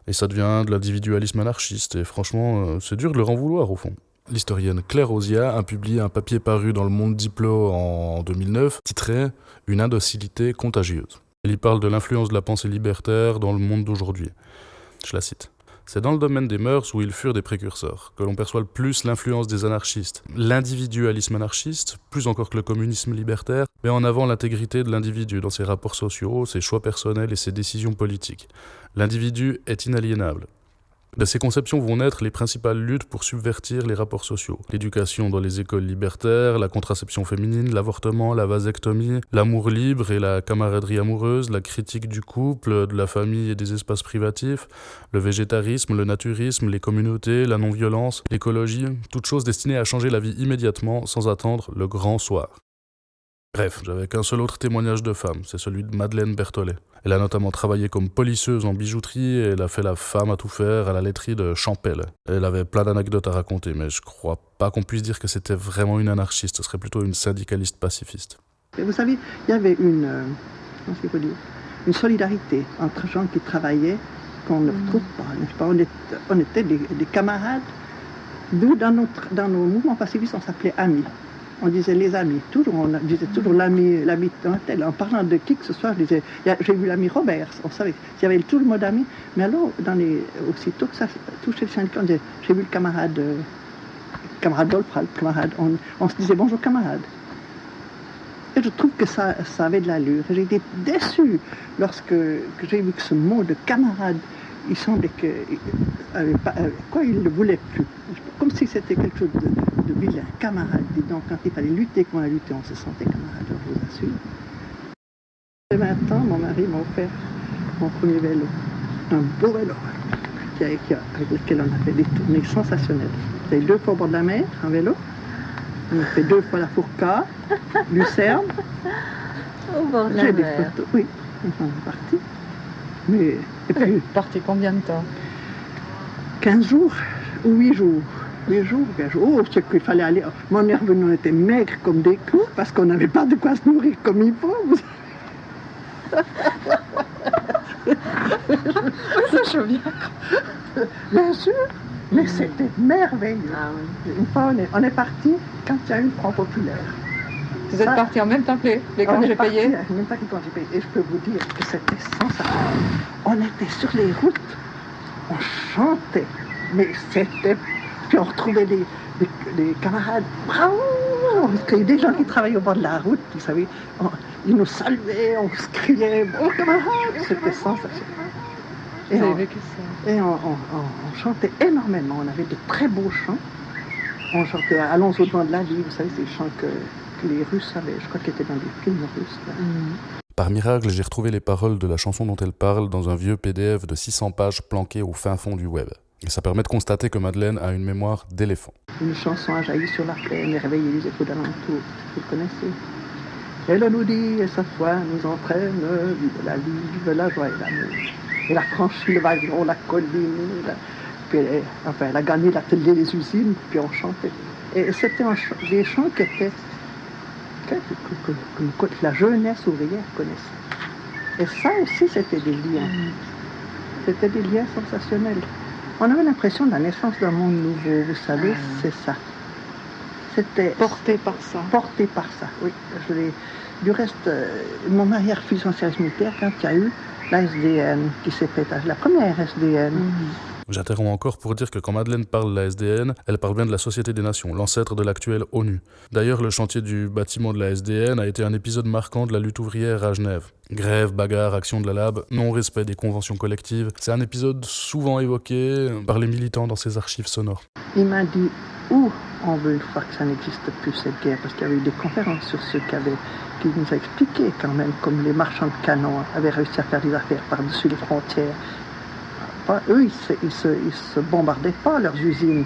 Et ça devient de l'individualisme anarchiste, et franchement, c'est dur de leur en vouloir au fond. L'historienne Claire Ozia a publié un papier paru dans le Monde Diplo en 2009, titré « Une indocilité contagieuse ». Elle y parle de l'influence de la pensée libertaire dans le monde d'aujourd'hui. Je la cite. « C'est dans le domaine des mœurs où ils furent des précurseurs que l'on perçoit le plus l'influence des anarchistes. L'individualisme anarchiste, plus encore que le communisme libertaire, met en avant l'intégrité de l'individu dans ses rapports sociaux, ses choix personnels et ses décisions politiques. L'individu est inaliénable. De ces conceptions vont naître les principales luttes pour subvertir les rapports sociaux. L'éducation dans les écoles libertaires, la contraception féminine, l'avortement, la vasectomie, l'amour libre et la camaraderie amoureuse, la critique du couple, de la famille et des espaces privatifs, le végétarisme, le naturisme, les communautés, la non-violence, l'écologie, toutes choses destinées à changer la vie immédiatement sans attendre le grand soir. Bref, j'avais qu'un seul autre témoignage de femme, c'est celui de Madeleine Berthollet. Elle a notamment travaillé comme polisseuse en bijouterie et elle a fait la femme à tout faire à la laiterie de Champel. Elle avait plein d'anecdotes à raconter, mais je crois pas qu'on puisse dire que c'était vraiment une anarchiste, ce serait plutôt une syndicaliste pacifiste. Et vous savez, il y avait une solidarité entre gens qui travaillaient qu'on ne trouve pas, n'est-ce pas? On était des camarades. Nous, dans nos mouvements pacifistes, on s'appelait amis. On disait les amis, on disait toujours l'ami d'un tel. En parlant de qui que ce soit, j'ai vu l'ami Robert, on savait, il y avait tout le mot d'amis. Mais alors, aussitôt que ça touchait le syndicat, on disait, j'ai vu le camarade Dolph, on se disait bonjour camarade. Et je trouve que ça avait de l'allure. J'ai été déçue lorsque j'ai vu que ce mot de camarade, il semblait qu'il ne le voulait plus. Comme si c'était quelque chose de vilain. Camarade, dis donc, quand il fallait lutter, qu'on a lutté, on se sentait camarade, je vous assure. Il y a 20 ans, mon mari m'a offert mon premier vélo. Un beau vélo, avec lequel on a fait des tournées sensationnelles. J'étais 2 fois au bord de la mer, en vélo. On a fait 2 fois la Fourca, Lucerne. Au bord de la mer. J'ai des photos, oui, on est parti. Mais, et puis, parti combien de temps? 15 jours ou 8 jours. 8 jours, 15 jours. Oh, c'est qu'il fallait aller. Mon est revenu, on était maigres comme des clous parce qu'on n'avait pas de quoi se nourrir comme il faut. Ça chauffe bien. Bien sûr, mais c'était merveilleux. Ah, oui. Une fois, on est parti quand il y a eu le Front populaire. Vous êtes partis en même temps que les congés payés? En même temps que les congés payés. Et je peux vous dire que c'était sensationnel. On était sur les routes, on chantait, mais c'était... Puis on retrouvait des camarades, bravo! Parce qu'il y a des gens qui travaillaient au bord de la route, vous savez, ils nous saluaient, on se criait, bon camarades! C'était sensationnel. Vous avez vécu ça? Et on chantait énormément, on avait de très beaux chants. On chantait Allons au devant de la vie, vous savez, ces chants que les Russes avaient, je crois qu'ils étaient dans des films russes. Là. Par miracle, j'ai retrouvé les paroles de la chanson dont elle parle dans un vieux PDF de 600 pages planqué au fin fond du web. Et ça permet de constater que Madeleine a une mémoire d'éléphant. Une chanson a jailli sur la plaine et réveillé les échos d'alentour. Vous le connaissez? Elle nous dit et sa foi nous entraîne, vive la vie, vive la joie et l'amour. Elle a franchi le wagon, la colline, puis elle a gagné l'atelier des usines, puis on chantait. Et c'était des chants qui étaient que la jeunesse ouvrière connaissait. Et ça aussi, c'était des liens. C'était des liens sensationnels. On avait l'impression de la naissance d'un monde nouveau, vous savez, c'est ça. C'était... Porté par ça. Porté par ça, oui. Du reste, mon mari a refusé son service militaire quand il y a eu la SDN qui s'est faite, la première SDN. J'interromps encore pour dire que quand Madeleine parle de la SDN, elle parle bien de la Société des Nations, l'ancêtre de l'actuelle ONU. D'ailleurs, le chantier du bâtiment de la SDN a été un épisode marquant de la lutte ouvrière à Genève. Grève, bagarre, action de la lab, non-respect des conventions collectives. C'est un épisode souvent évoqué par les militants dans ces archives sonores. Il m'a dit où on veut une fois que ça n'existe plus cette guerre, parce qu'il y avait eu des conférences sur ceux qui nous a expliqué quand même, comme les marchands de canons avaient réussi à faire des affaires par-dessus les frontières. Eux, ils se bombardaient pas leurs usines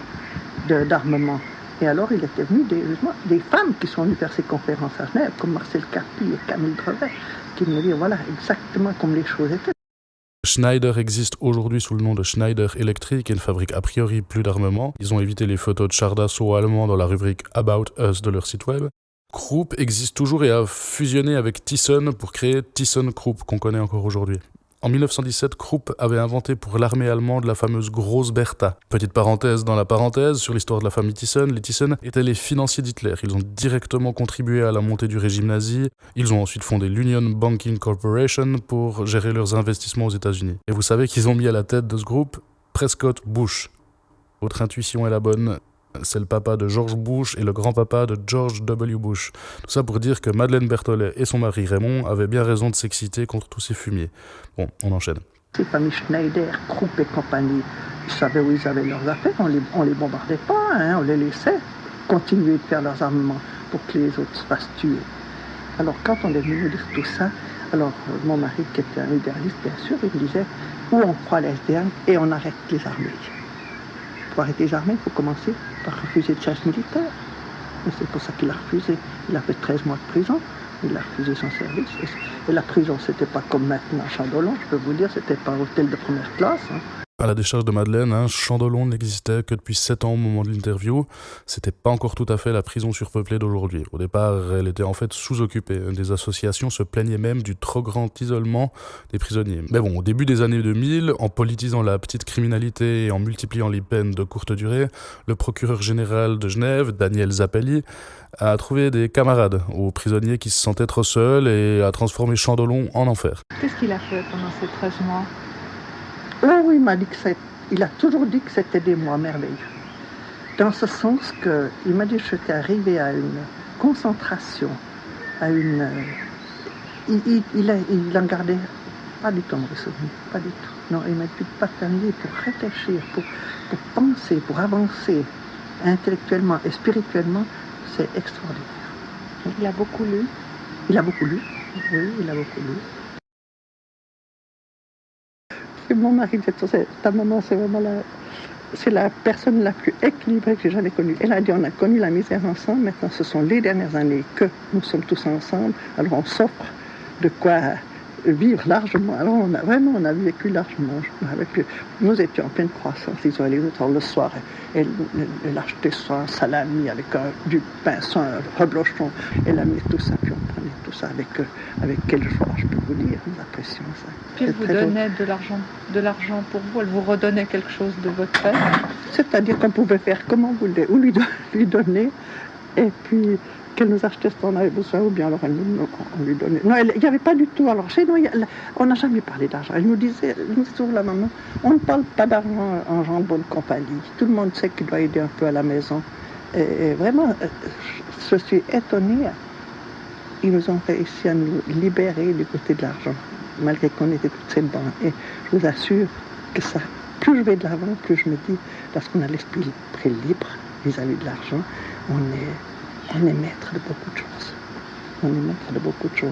d'armement. Et alors, il était venu justement, des femmes qui sont venues faire ces conférences à Genève, comme Marcel Capi et Camille Drevet, qui me disent, voilà, exactement comme les choses étaient. Schneider existe aujourd'hui sous le nom de Schneider Electric et ne fabrique a priori plus d'armement. Ils ont évité les photos de chars d'assaut allemands dans la rubrique About Us de leur site web. Krupp existe toujours et a fusionné avec Thyssen pour créer ThyssenKrupp qu'on connaît encore aujourd'hui. En 1917, Krupp avait inventé pour l'armée allemande la fameuse Grosse Bertha. Petite parenthèse dans la parenthèse, sur l'histoire de la famille Thyssen, les Thyssen étaient les financiers d'Hitler. Ils ont directement contribué à la montée du régime nazi. Ils ont ensuite fondé l'Union Banking Corporation pour gérer leurs investissements aux États-Unis. Et vous savez qu'ils ont mis à la tête de ce groupe Prescott Bush. Votre intuition est la bonne. C'est le papa de George Bush et le grand-papa de George W. Bush. Tout ça pour dire que Madeleine Berthollet et son mari Raymond avaient bien raison de s'exciter contre tous ces fumiers. Bon, on enchaîne. Ces familles Schneider, Krupp et compagnie, ils savaient où ils avaient leurs affaires, on les bombardait pas, hein, on les laissait continuer de faire leurs armements pour que les autres se fassent tuer. Alors quand on est venu nous dire tout ça, alors mon mari qui était un idéaliste bien sûr, il me disait où on croit les SDN et on arrête les armées. Pour arrêter les armées, il faut commencer par refuser le service militaire. Et c'est pour ça qu'il a refusé. Il a fait 13 mois de prison. Il a refusé son service. Et la prison, c'était pas comme maintenant à Chandolon, je peux vous dire, c'était pas un hôtel de première classe. Hein. À la décharge de Madeleine, Chandolon n'existait que depuis 7 ans au moment de l'interview. C'était pas encore tout à fait la prison surpeuplée d'aujourd'hui. Au départ, elle était en fait sous-occupée. Des associations se plaignaient même du trop grand isolement des prisonniers. Mais bon, au début des années 2000, en politisant la petite criminalité et en multipliant les peines de courte durée, le procureur général de Genève, Daniel Zappelli, a trouvé des camarades aux prisonniers qui se sentaient trop seuls et a transformé Chandolon en enfer. Qu'est-ce qu'il a fait pendant ces 13 mois? Oh, il m'a dit il a toujours dit que c'était des mois merveilleux. Dans ce sens qu'il m'a dit que j'étais arrivé à une concentration, à une... il en gardait pas du tout mauvais souvenir, pas du tout. Non, il m'a dit pas terminé pour réfléchir, pour penser, pour avancer intellectuellement et spirituellement, c'est extraordinaire. Il a beaucoup lu? Il a beaucoup lu, oui, il a beaucoup lu. Mon mari disait, ta maman, c'est vraiment c'est la personne la plus équilibrée que j'ai jamais connue. Elle a dit, on a connu la misère ensemble, maintenant ce sont les dernières années que nous sommes tous ensemble, alors on s'offre de quoi vivre largement. Alors on a vécu largement. Nous étions en pleine croissance, ils ont les autres. Alors le soir, elle achetait son salami avec du pain sans reblochon. Elle amenait tout ça, puis on prenait tout ça avec quelle joie, je peux vous dire, nous apprécions ça. Puis elle vous donnait de l'argent pour vous, elle vous redonnait quelque chose de votre père? C'est-à-dire qu'on pouvait faire comme on voulait, ou lui donner, et puis qu'elle nous achetait ce qu'on avait besoin, ou bien alors on lui donnait. Non, il n'y avait pas du tout. Alors chez nous, on n'a jamais parlé d'argent. Elle nous disait toujours, la maman, on ne parle pas d'argent en gens de bonne compagnie. Tout le monde sait qu'il doit aider un peu à la maison. Et vraiment, je suis étonnée. Ils nous ont réussi à nous libérer du côté de l'argent, malgré qu'on était toutes ces banques. Et je vous assure que ça, plus je vais de l'avant, plus je me dis, lorsqu'on a l'esprit libre vis-à-vis de l'argent, on est maître de beaucoup de choses. On est maître de beaucoup de choses.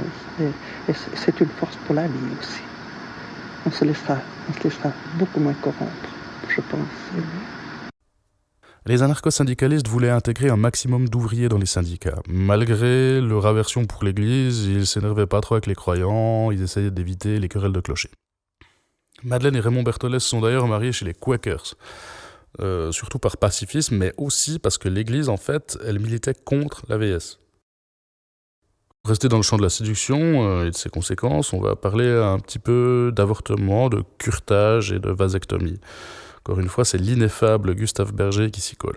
Et c'est une force pour la vie aussi. On se laissera beaucoup moins corrompre, je pense. Les anarcho-syndicalistes voulaient intégrer un maximum d'ouvriers dans les syndicats. Malgré leur aversion pour l'Église, ils ne s'énervaient pas trop avec les croyants, ils essayaient d'éviter les querelles de clochers. Madeleine et Raymond Berthollet se sont d'ailleurs mariés chez les Quakers. Surtout par pacifisme, mais aussi parce que l'Église, en fait, elle militait contre l'AVS. Pour rester dans le champ de la séduction et de ses conséquences, on va parler un petit peu d'avortement, de curetage et de vasectomie. Encore une fois, c'est l'ineffable Gustave Berger qui s'y colle.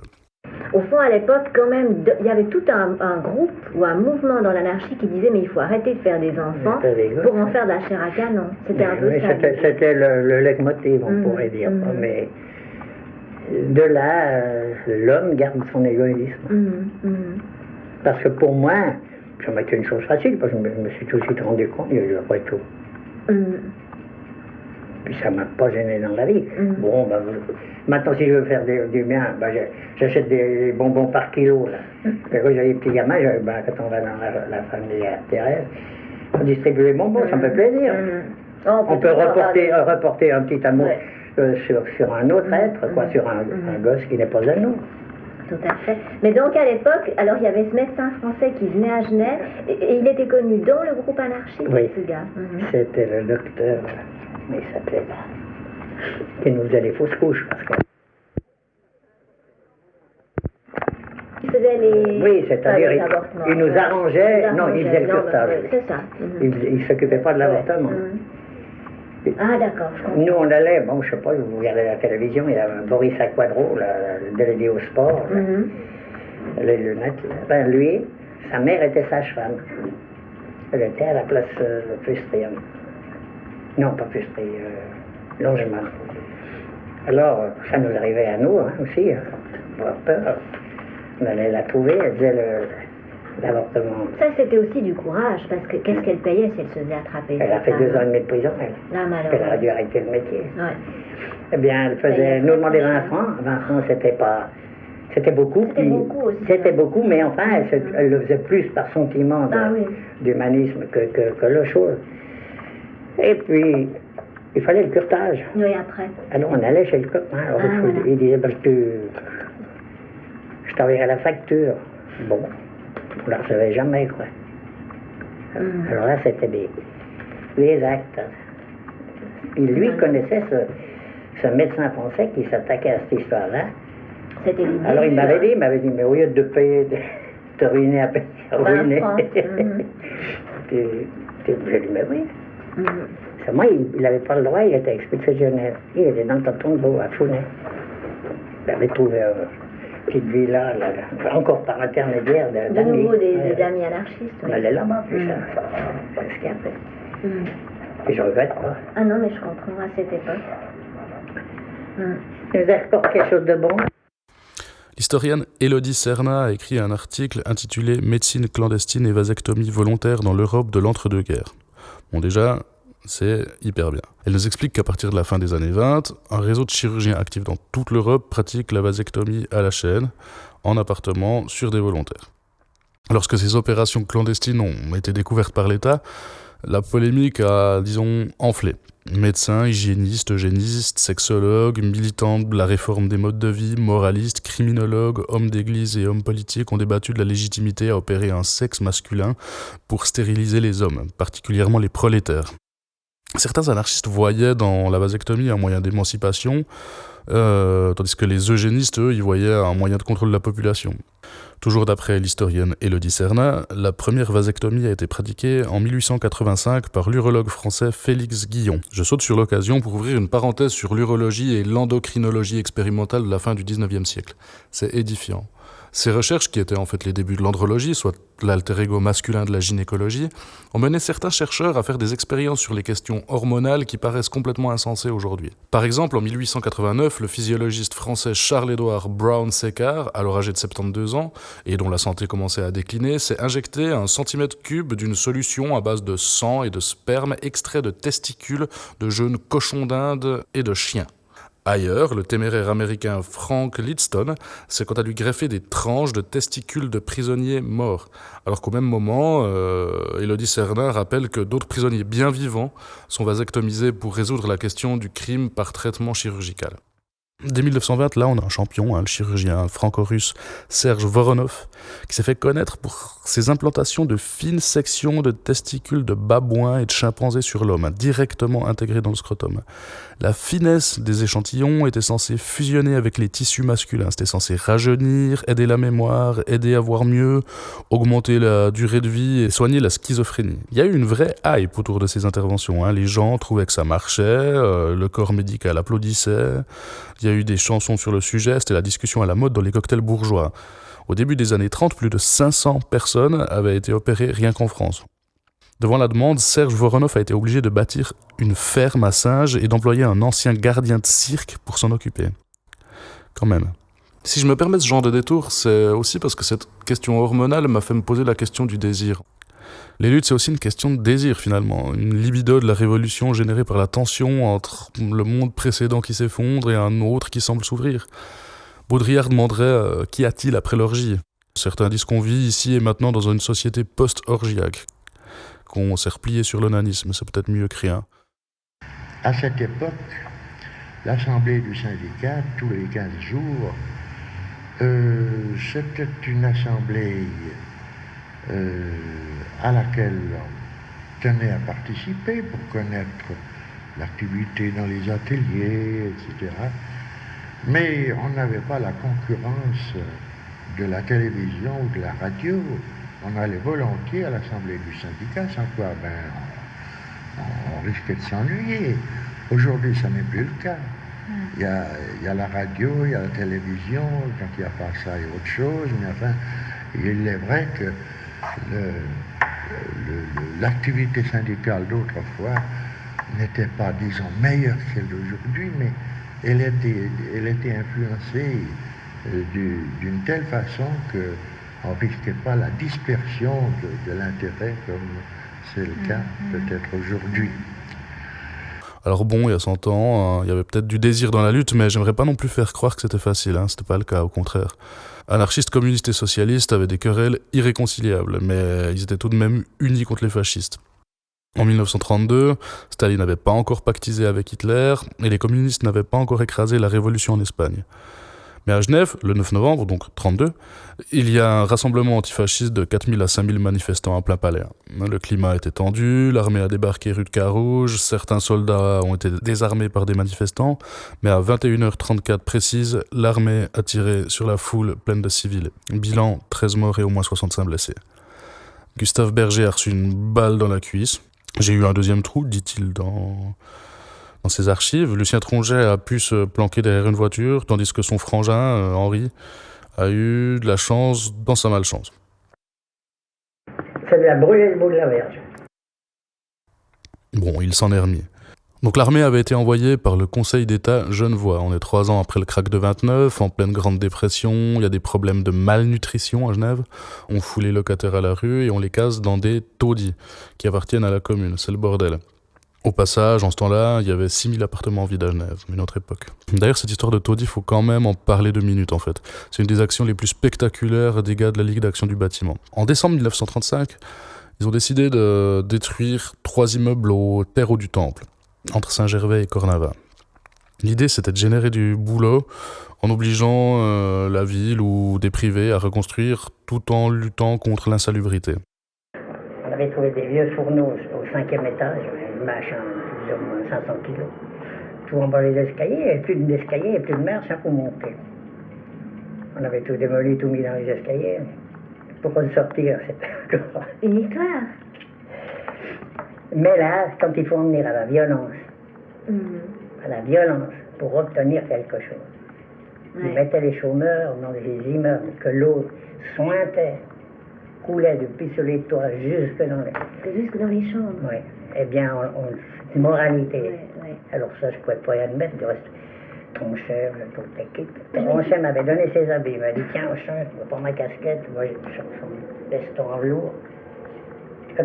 Au fond, à l'époque, quand même, il y avait tout un groupe ou un mouvement dans l'anarchie qui disait mais il faut arrêter de faire des enfants pour en faire de la chair à canon. C'était un peu ça. C'était le leitmotiv, on pourrait dire. Mais de là, l'homme garde son égoïsme. Parce que pour moi, ça m'a été une chose facile, parce que je me suis tout de suite rendu compte, après tout. Puis ça ne m'a pas gêné dans la vie. Bon, maintenant, si je veux faire du bien, j'achète des bonbons par kilo. Là. Quand j'avais des petits gamins, quand on va dans la famille Thérèse, on distribue les bonbons, ça me fait plaisir. On peut reporter un petit amour sur un autre être, sur un gosse qui n'est pas à nous. tout à fait. Mais donc à l'époque, alors il y avait ce médecin français qui venait à Genève, et il était connu dans le groupe anarchiste, oui. ce gars. C'était le docteur, mais il s'appelait, qui nous faisait les fausses couches, parce que... Il faisait les... Oui, c'est-à-dire, il nous arrangeait, non, il faisait le curtage. C'est ça. Il ne s'occupait pas de l'avortement. Ah d'accord, je comprends. Nous, on allait, bon, je sais pas, vous regardez la télévision, il y a Boris Aquadro, le délégué au sport, les lunettes, là. Ben, lui, sa mère était sage-femme. Elle était à la place Fustrie. Non, pas Fustrie, Longeman. Alors, ça nous arrivait à nous, hein, aussi, hein, avoir peur. On allait la trouver, elle disait l'avortement. Ça, c'était aussi du courage, parce que qu'est-ce qu'elle payait si elle se faisait attraper? Elle a fait 2 ans et demi de prison, elle. Là, malheureusement. Elle a dû arrêter le métier. Ouais. Eh bien, elle faisait, nous demandait 20 francs. 20 francs, c'était pas... C'était beaucoup. C'était beaucoup aussi. C'était beaucoup, mais enfin, elle le faisait plus par sentiment d'humanisme que le chose. Et puis, il fallait le curtage. Oui, après. Alors, on allait chez le copain. Alors, il disait, ben, je t'enverrai la facture. Bon, on ne la recevait jamais, quoi. Alors là, c'était des actes. Et lui connaissait ce médecin français qui s'attaquait à cette histoire-là. C'était l'idée. Alors il m'avait dit, mais au lieu de payer, de te ruiner à payer, ruiner. Tu lui mais oui. C'est moi, il n'avait pas le droit, il était expulsé de Genève. Il était dans le canton de Vaud, à Founet. Il avait trouvé une petite villa, là, encore par intermédiaire d'amis. De nouveau des amis anarchistes. On allait là-bas, puis ça. C'est ce qu'il y a fait. Et je regrette pas. Ah non, mais je comprends à cette époque. Vous avez encore quelque chose de bon? L'historienne Élodie Serna a écrit un article intitulé « Médecine clandestine et vasectomie volontaire dans l'Europe de l'entre-deux-guerres ». Bon déjà, c'est hyper bien. Elle nous explique qu'à partir de la fin des années 20, un réseau de chirurgiens actifs dans toute l'Europe pratique la vasectomie à la chaîne, en appartement, sur des volontaires. Lorsque ces opérations clandestines ont été découvertes par l'État, la polémique a, disons, enflé. Médecins, hygiénistes, eugénistes, sexologues, militants de la réforme des modes de vie, moralistes, criminologues, hommes d'église et hommes politiques ont débattu de la légitimité à opérer un sexe masculin pour stériliser les hommes, particulièrement les prolétaires. Certains anarchistes voyaient dans la vasectomie un moyen d'émancipation, tandis que les eugénistes, eux, y voyaient un moyen de contrôle de la population. Toujours d'après l'historienne Élodie Serna, la première vasectomie a été pratiquée en 1885 par l'urologue français Félix Guillon. Je saute sur l'occasion pour ouvrir une parenthèse sur l'urologie et l'endocrinologie expérimentale de la fin du 19e siècle. C'est édifiant. Ces recherches, qui étaient en fait les débuts de l'andrologie, soit l'alter ego masculin de la gynécologie, ont mené certains chercheurs à faire des expériences sur les questions hormonales qui paraissent complètement insensées aujourd'hui. Par exemple, en 1889, le physiologiste français Charles-Édouard Brown-Séquard, alors âgé de 72 ans, et dont la santé commençait à décliner, s'est injecté 1 cm3 d'une solution à base de sang et de sperme extrait de testicules de jeunes cochons d'Inde et de chiens. Ailleurs, le téméraire américain Frank Lidston s'est quant à lui greffé des tranches de testicules de prisonniers morts. Alors qu'au même moment, Élodie Serna rappelle que d'autres prisonniers bien vivants sont vasectomisés pour résoudre la question du crime par traitement chirurgical. Dès 1920, là, on a un champion, le chirurgien franco-russe Serge Voronov, qui s'est fait connaître pour ses implantations de fines sections de testicules de babouins et de chimpanzés sur l'homme, directement intégrées dans le scrotum. La finesse des échantillons était censée fusionner avec les tissus masculins. C'était censé rajeunir, aider la mémoire, aider à voir mieux, augmenter la durée de vie et soigner la schizophrénie. Il y a eu une vraie hype autour de ces interventions. Les gens trouvaient que ça marchait, le corps médical applaudissait. Il y a eu des chansons sur le sujet, c'était la discussion à la mode dans les cocktails bourgeois. Au début des années 30, plus de 500 personnes avaient été opérées rien qu'en France. Devant la demande, Serge Voronov a été obligé de bâtir une ferme à singes et d'employer un ancien gardien de cirque pour s'en occuper. Quand même. Si je me permets ce genre de détour, c'est aussi parce que cette question hormonale m'a fait me poser la question du désir. Les luttes, c'est aussi une question de désir, finalement. Une libido de la révolution générée par la tension entre le monde précédent qui s'effondre et un autre qui semble s'ouvrir. Baudrillard demanderait qu'y a-t-il après l'orgie ? Certains disent qu'on vit ici et maintenant dans une société post-orgiaque, qu'on s'est replié sur l'onanisme, c'est peut-être mieux que rien. À cette époque, l'Assemblée du syndicat, tous les 15 jours, C'était une assemblée à laquelle on tenait à participer pour connaître l'activité dans les ateliers, etc. Mais on n'avait pas la concurrence de la télévision ou de la radio. On allait volontiers à l'assemblée du syndicat, sans quoi on risquait de s'ennuyer. Aujourd'hui, ça n'est plus le cas. Il y a la radio, il y a la télévision, quand il n'y a pas ça, il y a autre chose, mais enfin, il est vrai que l'activité syndicale d'autrefois n'était pas, disons, meilleure que celle d'aujourd'hui, mais elle était influencée d'une telle façon qu'on ne risquait pas la dispersion de l'intérêt comme c'est le cas peut-être aujourd'hui. Alors bon, il y a 100 ans, il y avait peut-être du désir dans la lutte, mais j'aimerais pas non plus faire croire que c'était facile, c'était pas le cas, au contraire. Anarchistes, communistes et socialistes avaient des querelles irréconciliables, mais ils étaient tout de même unis contre les fascistes. En 1932, Staline n'avait pas encore pactisé avec Hitler, et les communistes n'avaient pas encore écrasé la révolution en Espagne. Mais à Genève, le 9 novembre, donc 1932, il y a un rassemblement antifasciste de 4000 à 5000 manifestants à plein palais. Le climat était tendu, l'armée a débarqué rue de Carouge, certains soldats ont été désarmés par des manifestants, mais à 21h34 précise, l'armée a tiré sur la foule pleine de civils. Bilan, 13 morts et au moins 65 blessés. Gustave Berger a reçu une balle dans la cuisse. J'ai eu un deuxième trou, dit-il dans ses archives. Lucien Tronget a pu se planquer derrière une voiture, tandis que son frangin, Henri, a eu de la chance dans sa malchance. Ça lui a brûlé le bout de la verge. Bon, il s'en est remis. Donc l'armée avait été envoyée par le Conseil d'État genevois. On est 3 ans après le krach de 29, en pleine Grande Dépression, il y a des problèmes de malnutrition à Genève. On fout les locataires à la rue et on les case dans des taudis qui appartiennent à la commune. C'est le bordel. Au passage, en ce temps-là, il y avait 6000 appartements vides à Genève, une autre époque. D'ailleurs, cette histoire de taudis, il faut quand même en parler 2 minutes en fait. C'est une des actions les plus spectaculaires des gars de la Ligue d'action du bâtiment. En décembre 1935, ils ont décidé de détruire 3 immeubles au terreau du Temple, entre Saint-Gervais et Cornava. L'idée, c'était de générer du boulot en obligeant la ville ou des privés à reconstruire tout en luttant contre l'insalubrité. On avait trouvé des vieux fourneaux au 5e étage, une mâche à 500 kilos. Tout en bas des escaliers, il n'y avait plus d'escalier et plus de marche pour monter. On avait tout démoli, tout mis dans les escaliers. Pour ressortir, c'était encore une histoire. Mais là, quand il faut en venir à la violence, pour obtenir quelque chose, ils mettaient les chômeurs dans des immeubles que l'eau sointait, coulait depuis sur les toits jusque dans les chambres. Oui. Eh bien, c'est une moralité. Oui. Alors ça, je ne pouvais pas y admettre. Du reste, Tronchet, toute l'équipe. Tronchet m'avait donné ses habits. Il m'a dit, tiens, je vais prendre ma casquette. Moi, j'ai son veston en velours. Quand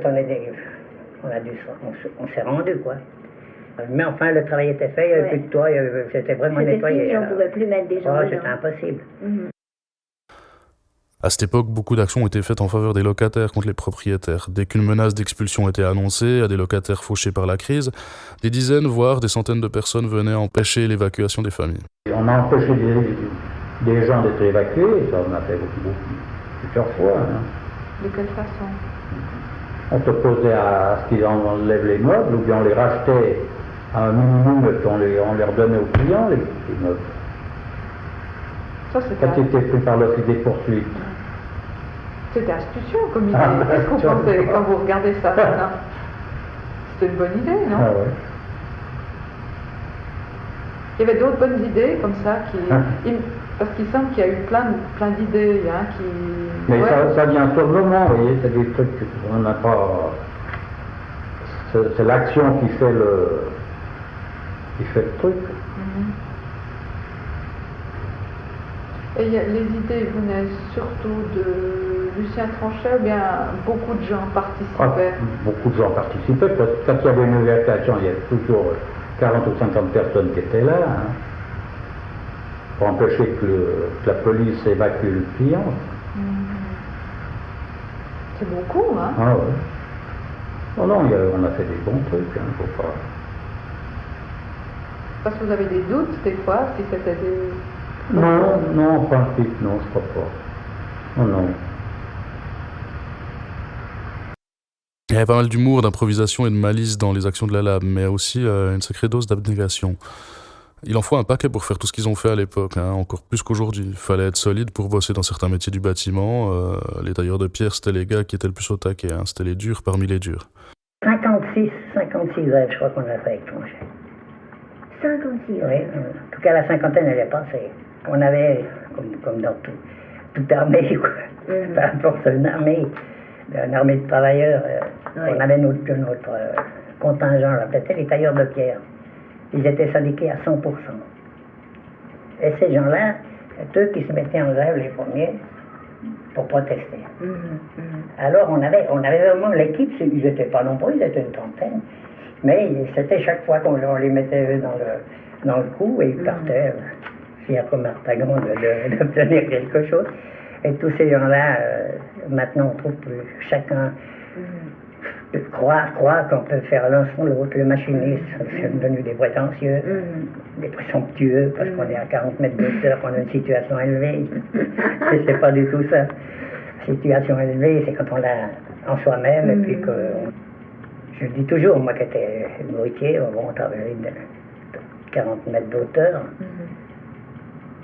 on s'est rendu, quoi. Mais enfin, le travail était fait, il n'y avait plus de toit, c'était vraiment nettoyé. On ne pouvait plus mettre des gens dedans. C'était impossible. À cette époque, beaucoup d'actions ont été faites en faveur des locataires contre les propriétaires. Dès qu'une menace d'expulsion était annoncée à des locataires fauchés par la crise, des dizaines, voire des centaines de personnes venaient empêcher l'évacuation des familles. On a empêché des gens d'être évacués, ça on a fait plusieurs fois. De quelle façon? On s'opposait à ce qu'ils enlèvent les meubles, ou bien on les rachetait à un minimum et on les redonnait aux clients, les meubles. Ça, c'est quand ils étaient pris par l'office des poursuites. C'était astucieux comme idée. Qu'est-ce que vous pensez quand vous regardez ça maintenant? C'était une bonne idée, non? Ah ouais. Il y avait d'autres bonnes idées comme ça parce qu'il semble qu'il y a eu plein d'idées qui... Mais ça vient sur le moment, vous voyez, c'est des trucs qu'on n'a pas... C'est l'action qui fait le truc. Et les idées venaient surtout de Lucien Tronchet, ou bien beaucoup de gens participaient? Beaucoup de gens participaient, parce que quand il y avait une évacuation, il y avait toujours 40 ou 50 personnes qui étaient là, pour empêcher que la police évacue le client. C'est beaucoup, hein? Ah ouais. Non, on a fait des bons trucs, faut pas... Parce que vous avez des doutes, des fois, si c'était Non, en principe, non, je crois pas. Non. Il y avait pas mal d'humour, d'improvisation et de malice dans les actions de la lab, mais aussi une sacrée dose d'abnégation. Il en faut un paquet pour faire tout ce qu'ils ont fait à l'époque, hein, encore plus qu'aujourd'hui. Il fallait être solide pour bosser dans certains métiers du bâtiment. Les tailleurs de pierre, c'était les gars qui étaient le plus au taquet, hein. C'était les durs parmi les durs. 56 rêves, je crois qu'on a fait avec Tronchet. 56 Oui, en tout cas la cinquantaine elle est passée. On avait, comme dans toute armée, quoi. Peu importe une armée de travailleurs, on avait notre contingent, on l'appelait les tailleurs de pierre. Ils étaient syndiqués à 100%. Et ces gens-là, c'est eux qui se mettaient en grève les premiers pour protester. Alors on avait vraiment l'équipe, ils n'étaient pas nombreux, ils étaient une trentaine, mais c'était chaque fois qu'on les mettait eux dans le coup et ils partaient fiers comme Artagon d'obtenir quelque chose. Et tous ces gens-là, maintenant on trouve plus chacun croire qu'on peut faire l'un sans l'autre. Le machiniste, c'est devenu des prétentieux, des présomptueux, parce qu'on est à 40 mètres de hauteur, qu'on a une situation élevée. C'est pas du tout ça. Situation élevée, c'est quand on l'a en soi-même, et puis que... Je dis toujours, moi qui étais bruitier, on travaillait de 40 mètres de hauteur.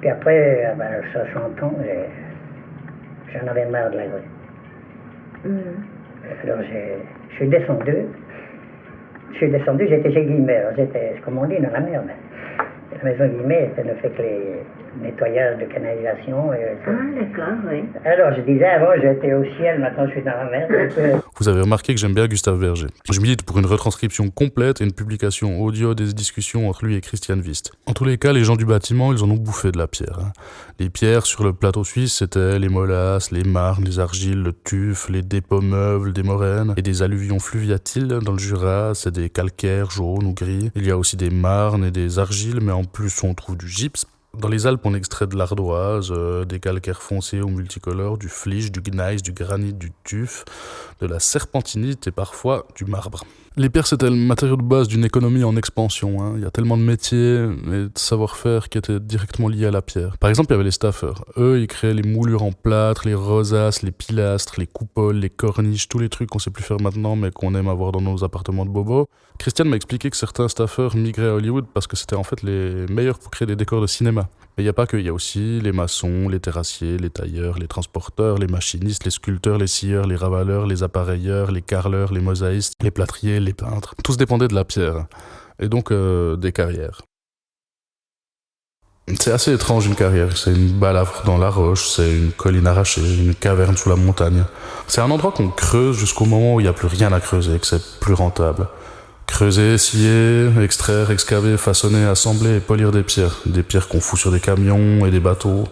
Puis après, à 60 ans, j'en avais marre de la rue. Alors je suis descendu, j'étais chez Guimet, alors j'étais, comme on dit, dans la merde. La maison Guimet, ça ne fait que les nettoyages de canalisation. D'accord, oui. Alors je disais, avant j'étais au ciel, maintenant je suis dans la merde. Vous avez remarqué que j'aime bien Gustave Berger. Je milite pour une retranscription complète et une publication audio des discussions entre lui et Christian Wist. En tous les cas, les gens du bâtiment, ils en ont bouffé de la pierre. Hein. Les pierres sur le plateau suisse, c'était les molasses, les marnes, les argiles, le tuf, les dépôts meubles, des moraines et des alluvions fluviatiles. Dans le Jura, c'est des calcaires jaunes ou gris. Il y a aussi des marnes et des argiles, mais en plus on trouve du gypse. Dans les Alpes, on extrait de l'ardoise, des calcaires foncés ou multicolores, du flysch, du gneiss, du granit, du tuf, de la serpentinite et parfois du marbre. Les pierres, c'était le matériau de base d'une économie en expansion. Hein. Il y a tellement de métiers et de savoir-faire qui étaient directement liés à la pierre. Par exemple, il y avait les staffeurs. Eux, ils créaient les moulures en plâtre, les rosaces, les pilastres, les coupoles, les corniches, tous les trucs qu'on sait plus faire maintenant mais qu'on aime avoir dans nos appartements de bobos. Christian m'a expliqué que certains staffeurs migraient à Hollywood parce que c'était en fait les meilleurs pour créer des décors de cinéma. Mais il n'y a pas que, il y a aussi les maçons, les terrassiers, les tailleurs, les transporteurs, les machinistes, les sculpteurs, les scieurs, les ravaleurs, les appareilleurs, les carreleurs, les mosaïstes, les plâtriers, les peintres. Tous dépendaient de la pierre, et donc des carrières. C'est assez étrange une carrière, c'est une balafre dans la roche, c'est une colline arrachée, une caverne sous la montagne. C'est un endroit qu'on creuse jusqu'au moment où il n'y a plus rien à creuser, que c'est plus rentable. Creuser, scier, extraire, excaver, façonner, assembler et polir des pierres qu'on fout sur des camions et des bateaux,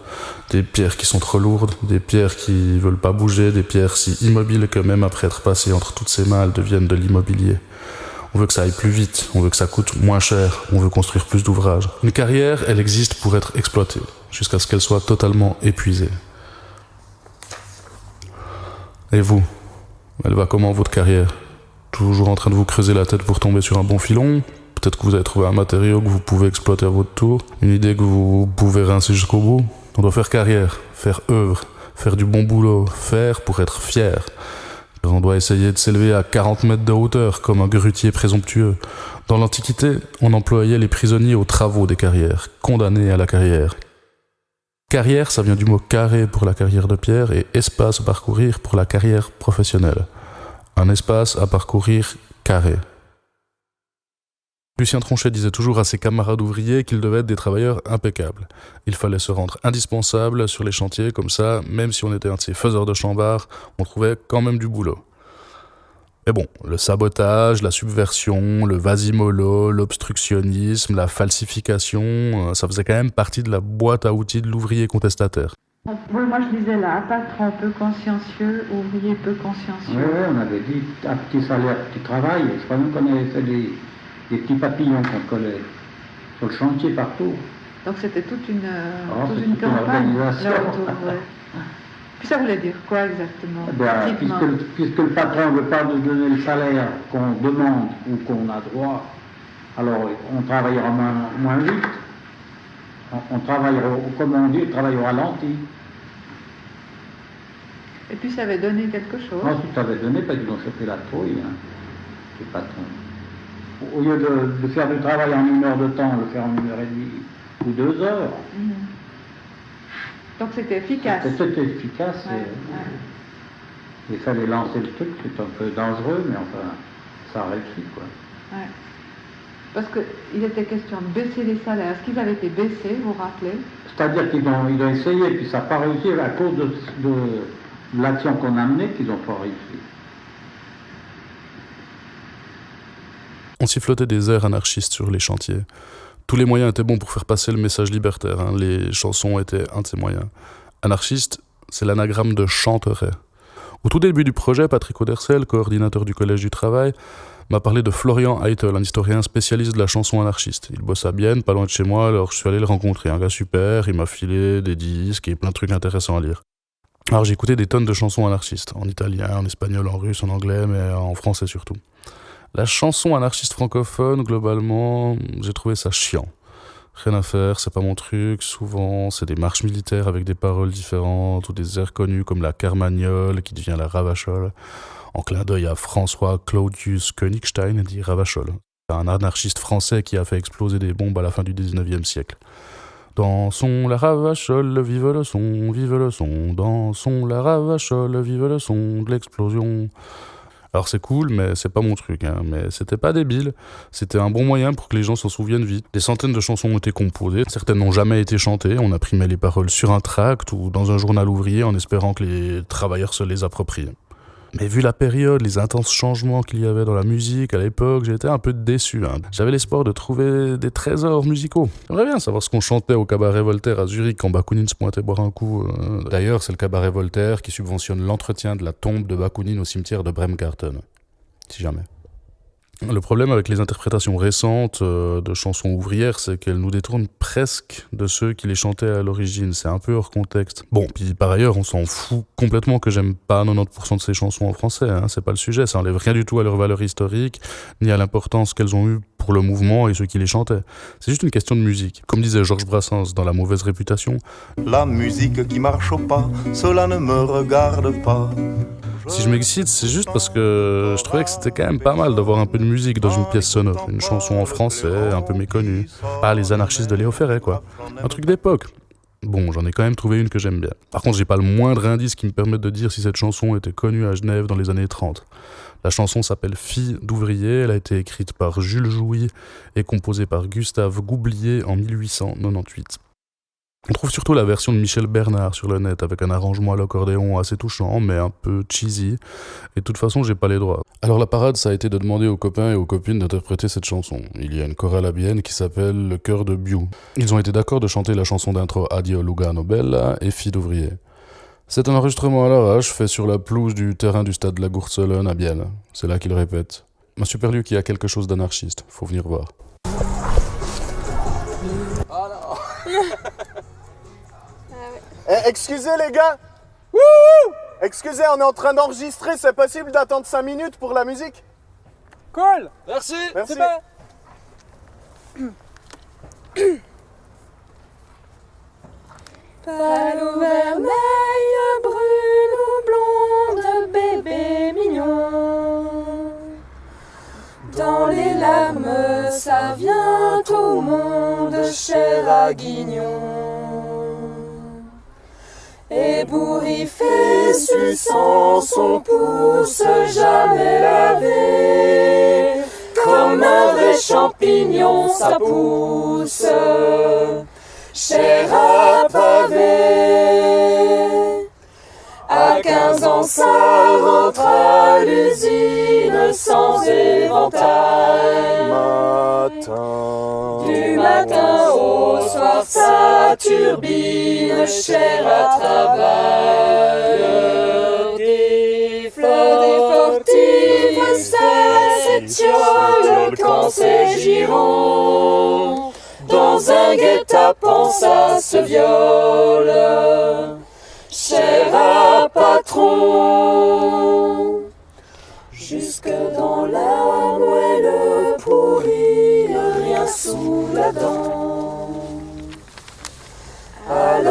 des pierres qui sont trop lourdes, des pierres qui veulent pas bouger, des pierres si immobiles que même après être passées entre toutes ces mains, elles deviennent de l'immobilier. On veut que ça aille plus vite, on veut que ça coûte moins cher, on veut construire plus d'ouvrages. Une carrière, elle existe pour être exploitée, jusqu'à ce qu'elle soit totalement épuisée. Et vous, elle va comment votre carrière ? Toujours en train de vous creuser la tête pour tomber sur un bon filon ? Peut-être que vous avez trouvé un matériau que vous pouvez exploiter à votre tour, une idée que vous pouvez rincer jusqu'au bout. On doit faire carrière, faire œuvre, faire du bon boulot, faire pour être fier. On doit essayer de s'élever à 40 mètres de hauteur, comme un grutier présomptueux. Dans l'Antiquité, on employait les prisonniers aux travaux des carrières, condamnés à la carrière. Carrière, ça vient du mot carré pour la carrière de pierre et espace à parcourir pour la carrière professionnelle. Un espace à parcourir carré. Lucien Tronchet disait toujours à ses camarades ouvriers qu'ils devaient être des travailleurs impeccables. Il fallait se rendre indispensable sur les chantiers, comme ça, même si on était un de ces faiseurs de chambard, on trouvait quand même du boulot. Mais bon, le sabotage, la subversion, le vas-y-mollo, l'obstructionnisme, la falsification, ça faisait quand même partie de la boîte à outils de l'ouvrier contestataire. Oui, moi je disais là, patron peu consciencieux, ouvrier peu consciencieux. Oui, on avait dit un petit salaire, petit travail. Je crois même qu'on avait fait des petits papillons qu'on collait sur le chantier partout. Donc c'était toute une campagne là autour. Ouais. Puis ça voulait dire quoi exactement? Puisque le patron ne veut pas nous donner le salaire qu'on demande ou qu'on a droit, alors on travaillera moins vite. On travaille, comme on dit, on travaille au ralenti. Et puis ça avait donné quelque chose. Non, ça avait donné parce qu'ils ont chopé la trouille, hein, les patrons. Au lieu de faire du travail en 1 heure de temps, le faire en 1h30 ou 2 heures. Donc c'était efficace. C'était efficace. Ouais. Il fallait lancer le truc, c'est un peu dangereux, mais enfin, ça a réussi, quoi. Ouais. Parce qu'il était question de baisser les salaires. Est-ce qu'ils avaient été baissés, vous vous rappelez? C'est-à-dire qu'ils ont essayé, puis ça n'a pas réussi à cause de l'action qu'on a menée, qu'ils n'ont pas réussi. On sifflotait des airs anarchistes sur les chantiers. Tous les moyens étaient bons pour faire passer le message libertaire. Hein. Les chansons étaient un de ces moyens. Anarchiste, c'est l'anagramme de chanterait. Au tout début du projet, Patrick Audercel, coordinateur du Collège du Travail, m'a parlé de Florian Eitel, un historien spécialiste de la chanson anarchiste. Il bosse à Bienne, pas loin de chez moi, alors je suis allé le rencontrer. Un gars super, il m'a filé des disques et plein de trucs intéressants à lire. Alors j'ai écouté des tonnes de chansons anarchistes, en italien, en espagnol, en russe, en anglais, mais en français surtout. La chanson anarchiste francophone, globalement, j'ai trouvé ça chiant. Rien à faire, c'est pas mon truc, souvent c'est des marches militaires avec des paroles différentes ou des airs connus comme la Carmagnole qui devient la Ravachole, en clin d'œil à François Claudius Königstein, dit Ravachole, un anarchiste français qui a fait exploser des bombes à la fin du 19e siècle. Dansons la Ravachole, vive le son, dansons la Ravachole, vive le son de l'explosion. Alors c'est cool, mais c'est pas mon truc, hein. Mais c'était pas débile, c'était un bon moyen pour que les gens s'en souviennent vite. Des centaines de chansons ont été composées, certaines n'ont jamais été chantées, on imprimait les paroles sur un tract ou dans un journal ouvrier en espérant que les travailleurs se les approprient. Mais vu la période, les intenses changements qu'il y avait dans la musique à l'époque, j'étais un peu déçu. Hein. J'avais l'espoir de trouver des trésors musicaux. J'aimerais bien savoir ce qu'on chantait au cabaret Voltaire à Zurich quand Bakounine se pointait boire un coup. D'ailleurs, c'est le cabaret Voltaire qui subventionne l'entretien de la tombe de Bakounine au cimetière de Bremgarten. Si jamais. Le problème avec les interprétations récentes de chansons ouvrières, c'est qu'elles nous détournent presque de ceux qui les chantaient à l'origine. C'est un peu hors contexte. Bon, puis par ailleurs, on s'en fout complètement que j'aime pas 90% de ces chansons en français. Hein. C'est pas le sujet, ça enlève rien du tout à leur valeur historique, ni à l'importance qu'elles ont eue pour le mouvement et ceux qui les chantaient. C'est juste une question de musique. Comme disait Georges Brassens dans La mauvaise réputation, la musique qui marche au pas, cela ne me regarde pas. Si je m'excite, c'est juste parce que je trouvais que c'était quand même pas mal d'avoir un peu de musique dans une pièce sonore. Une chanson en français, un peu méconnue. Pas les anarchistes de Léo Ferré, quoi. Un truc d'époque. Bon, j'en ai quand même trouvé une que j'aime bien. Par contre, j'ai pas le moindre indice qui me permette de dire si cette chanson était connue à Genève dans les années 30. La chanson s'appelle Fille d'ouvrier, elle a été écrite par Jules Jouy et composée par Gustave Goublier en 1898. On trouve surtout la version de Michel Bernard sur le net, avec un arrangement à l'accordéon assez touchant, mais un peu cheesy. Et de toute façon, j'ai pas les droits. Alors la parade, ça a été de demander aux copains et aux copines d'interpréter cette chanson. Il y a une chorale à Bienne qui s'appelle Le Chœur de Biou. Ils ont été d'accord de chanter la chanson d'intro Addio Lugano Bella et Fille d'ouvrier. C'est un enregistrement à l'arrache, fait sur la pelouse du terrain du stade de la Gourcelonne à Bienne. C'est là qu'ils répètent. Un super lieu qui a quelque chose d'anarchiste, faut venir voir. Excusez les gars. Wouhou! Excusez, on est en train d'enregistrer, c'est possible d'attendre 5 minutes pour la musique? Cool. Merci. Merci. C'est bien. Pâle ou vermeille, brune ou blonde, bébé mignon. Dans les larmes, ça vient au monde, cher à Guignon. Ébouriffé, suçant son pouce, jamais lavé. Comme un vrai champignon, ça pousse, chair à pavé. À 15 ans, ça rentre à l'usine sans éventail. Du matin au soir, ça turbine, chair à travail. Des fleurs, des fortives, c'est tiole quand c'est giron. Dans un guet-apens, ça se viole, chair à patron. Jusque dans la moelle pourrie, rien sous la dent.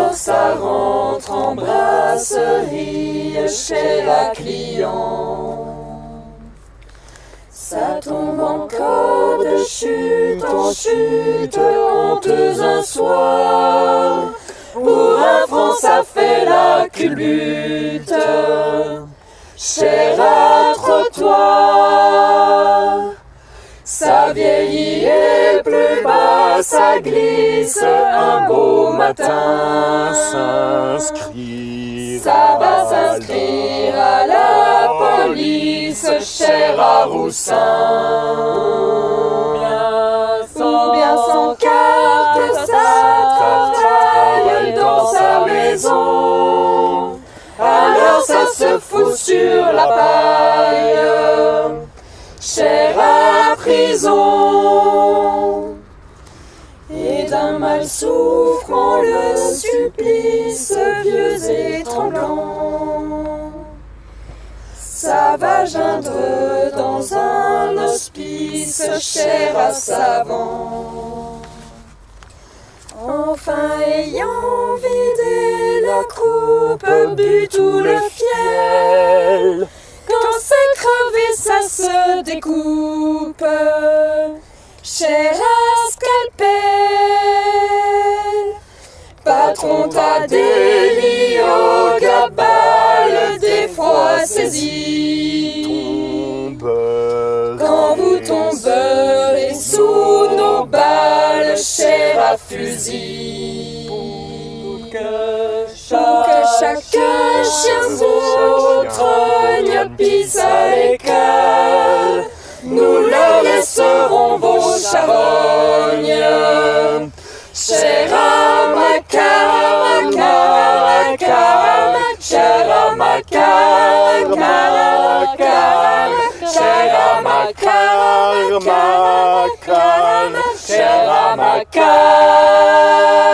alors ça rentre en brasserie chez la cliente. Ça tombe encore de chute en chute, honteuse un soir. Pour un franc ça fait la culbute, cher à trottoir. Ça vieillit et plus bas, ça glisse, un beau matin s'inscrire. Ça va s'inscrire à la police, cher à Roussin. Ou bien sans carte, ça travaille dans sa maison. Alors ça se fout sur la paille, cher à prison. Et d'un mal souffrant le supplice, vieux et tremblant, ça va geindre dans un hospice, cher à savant. Enfin ayant vidé la coupe, bu tout le fiel, quand c'est crevé ça se découpe, cher à scalpel. Patron t'as des lits au gabal, des fois saisi. Quand vous tomberez sous nos balles, cher à fusil. Pour que chaque chien trogne pisse à l'écale, nous leur laisserons vos charognes, cher à Macar, cher à Macar, cher à Macar, cher à Macar.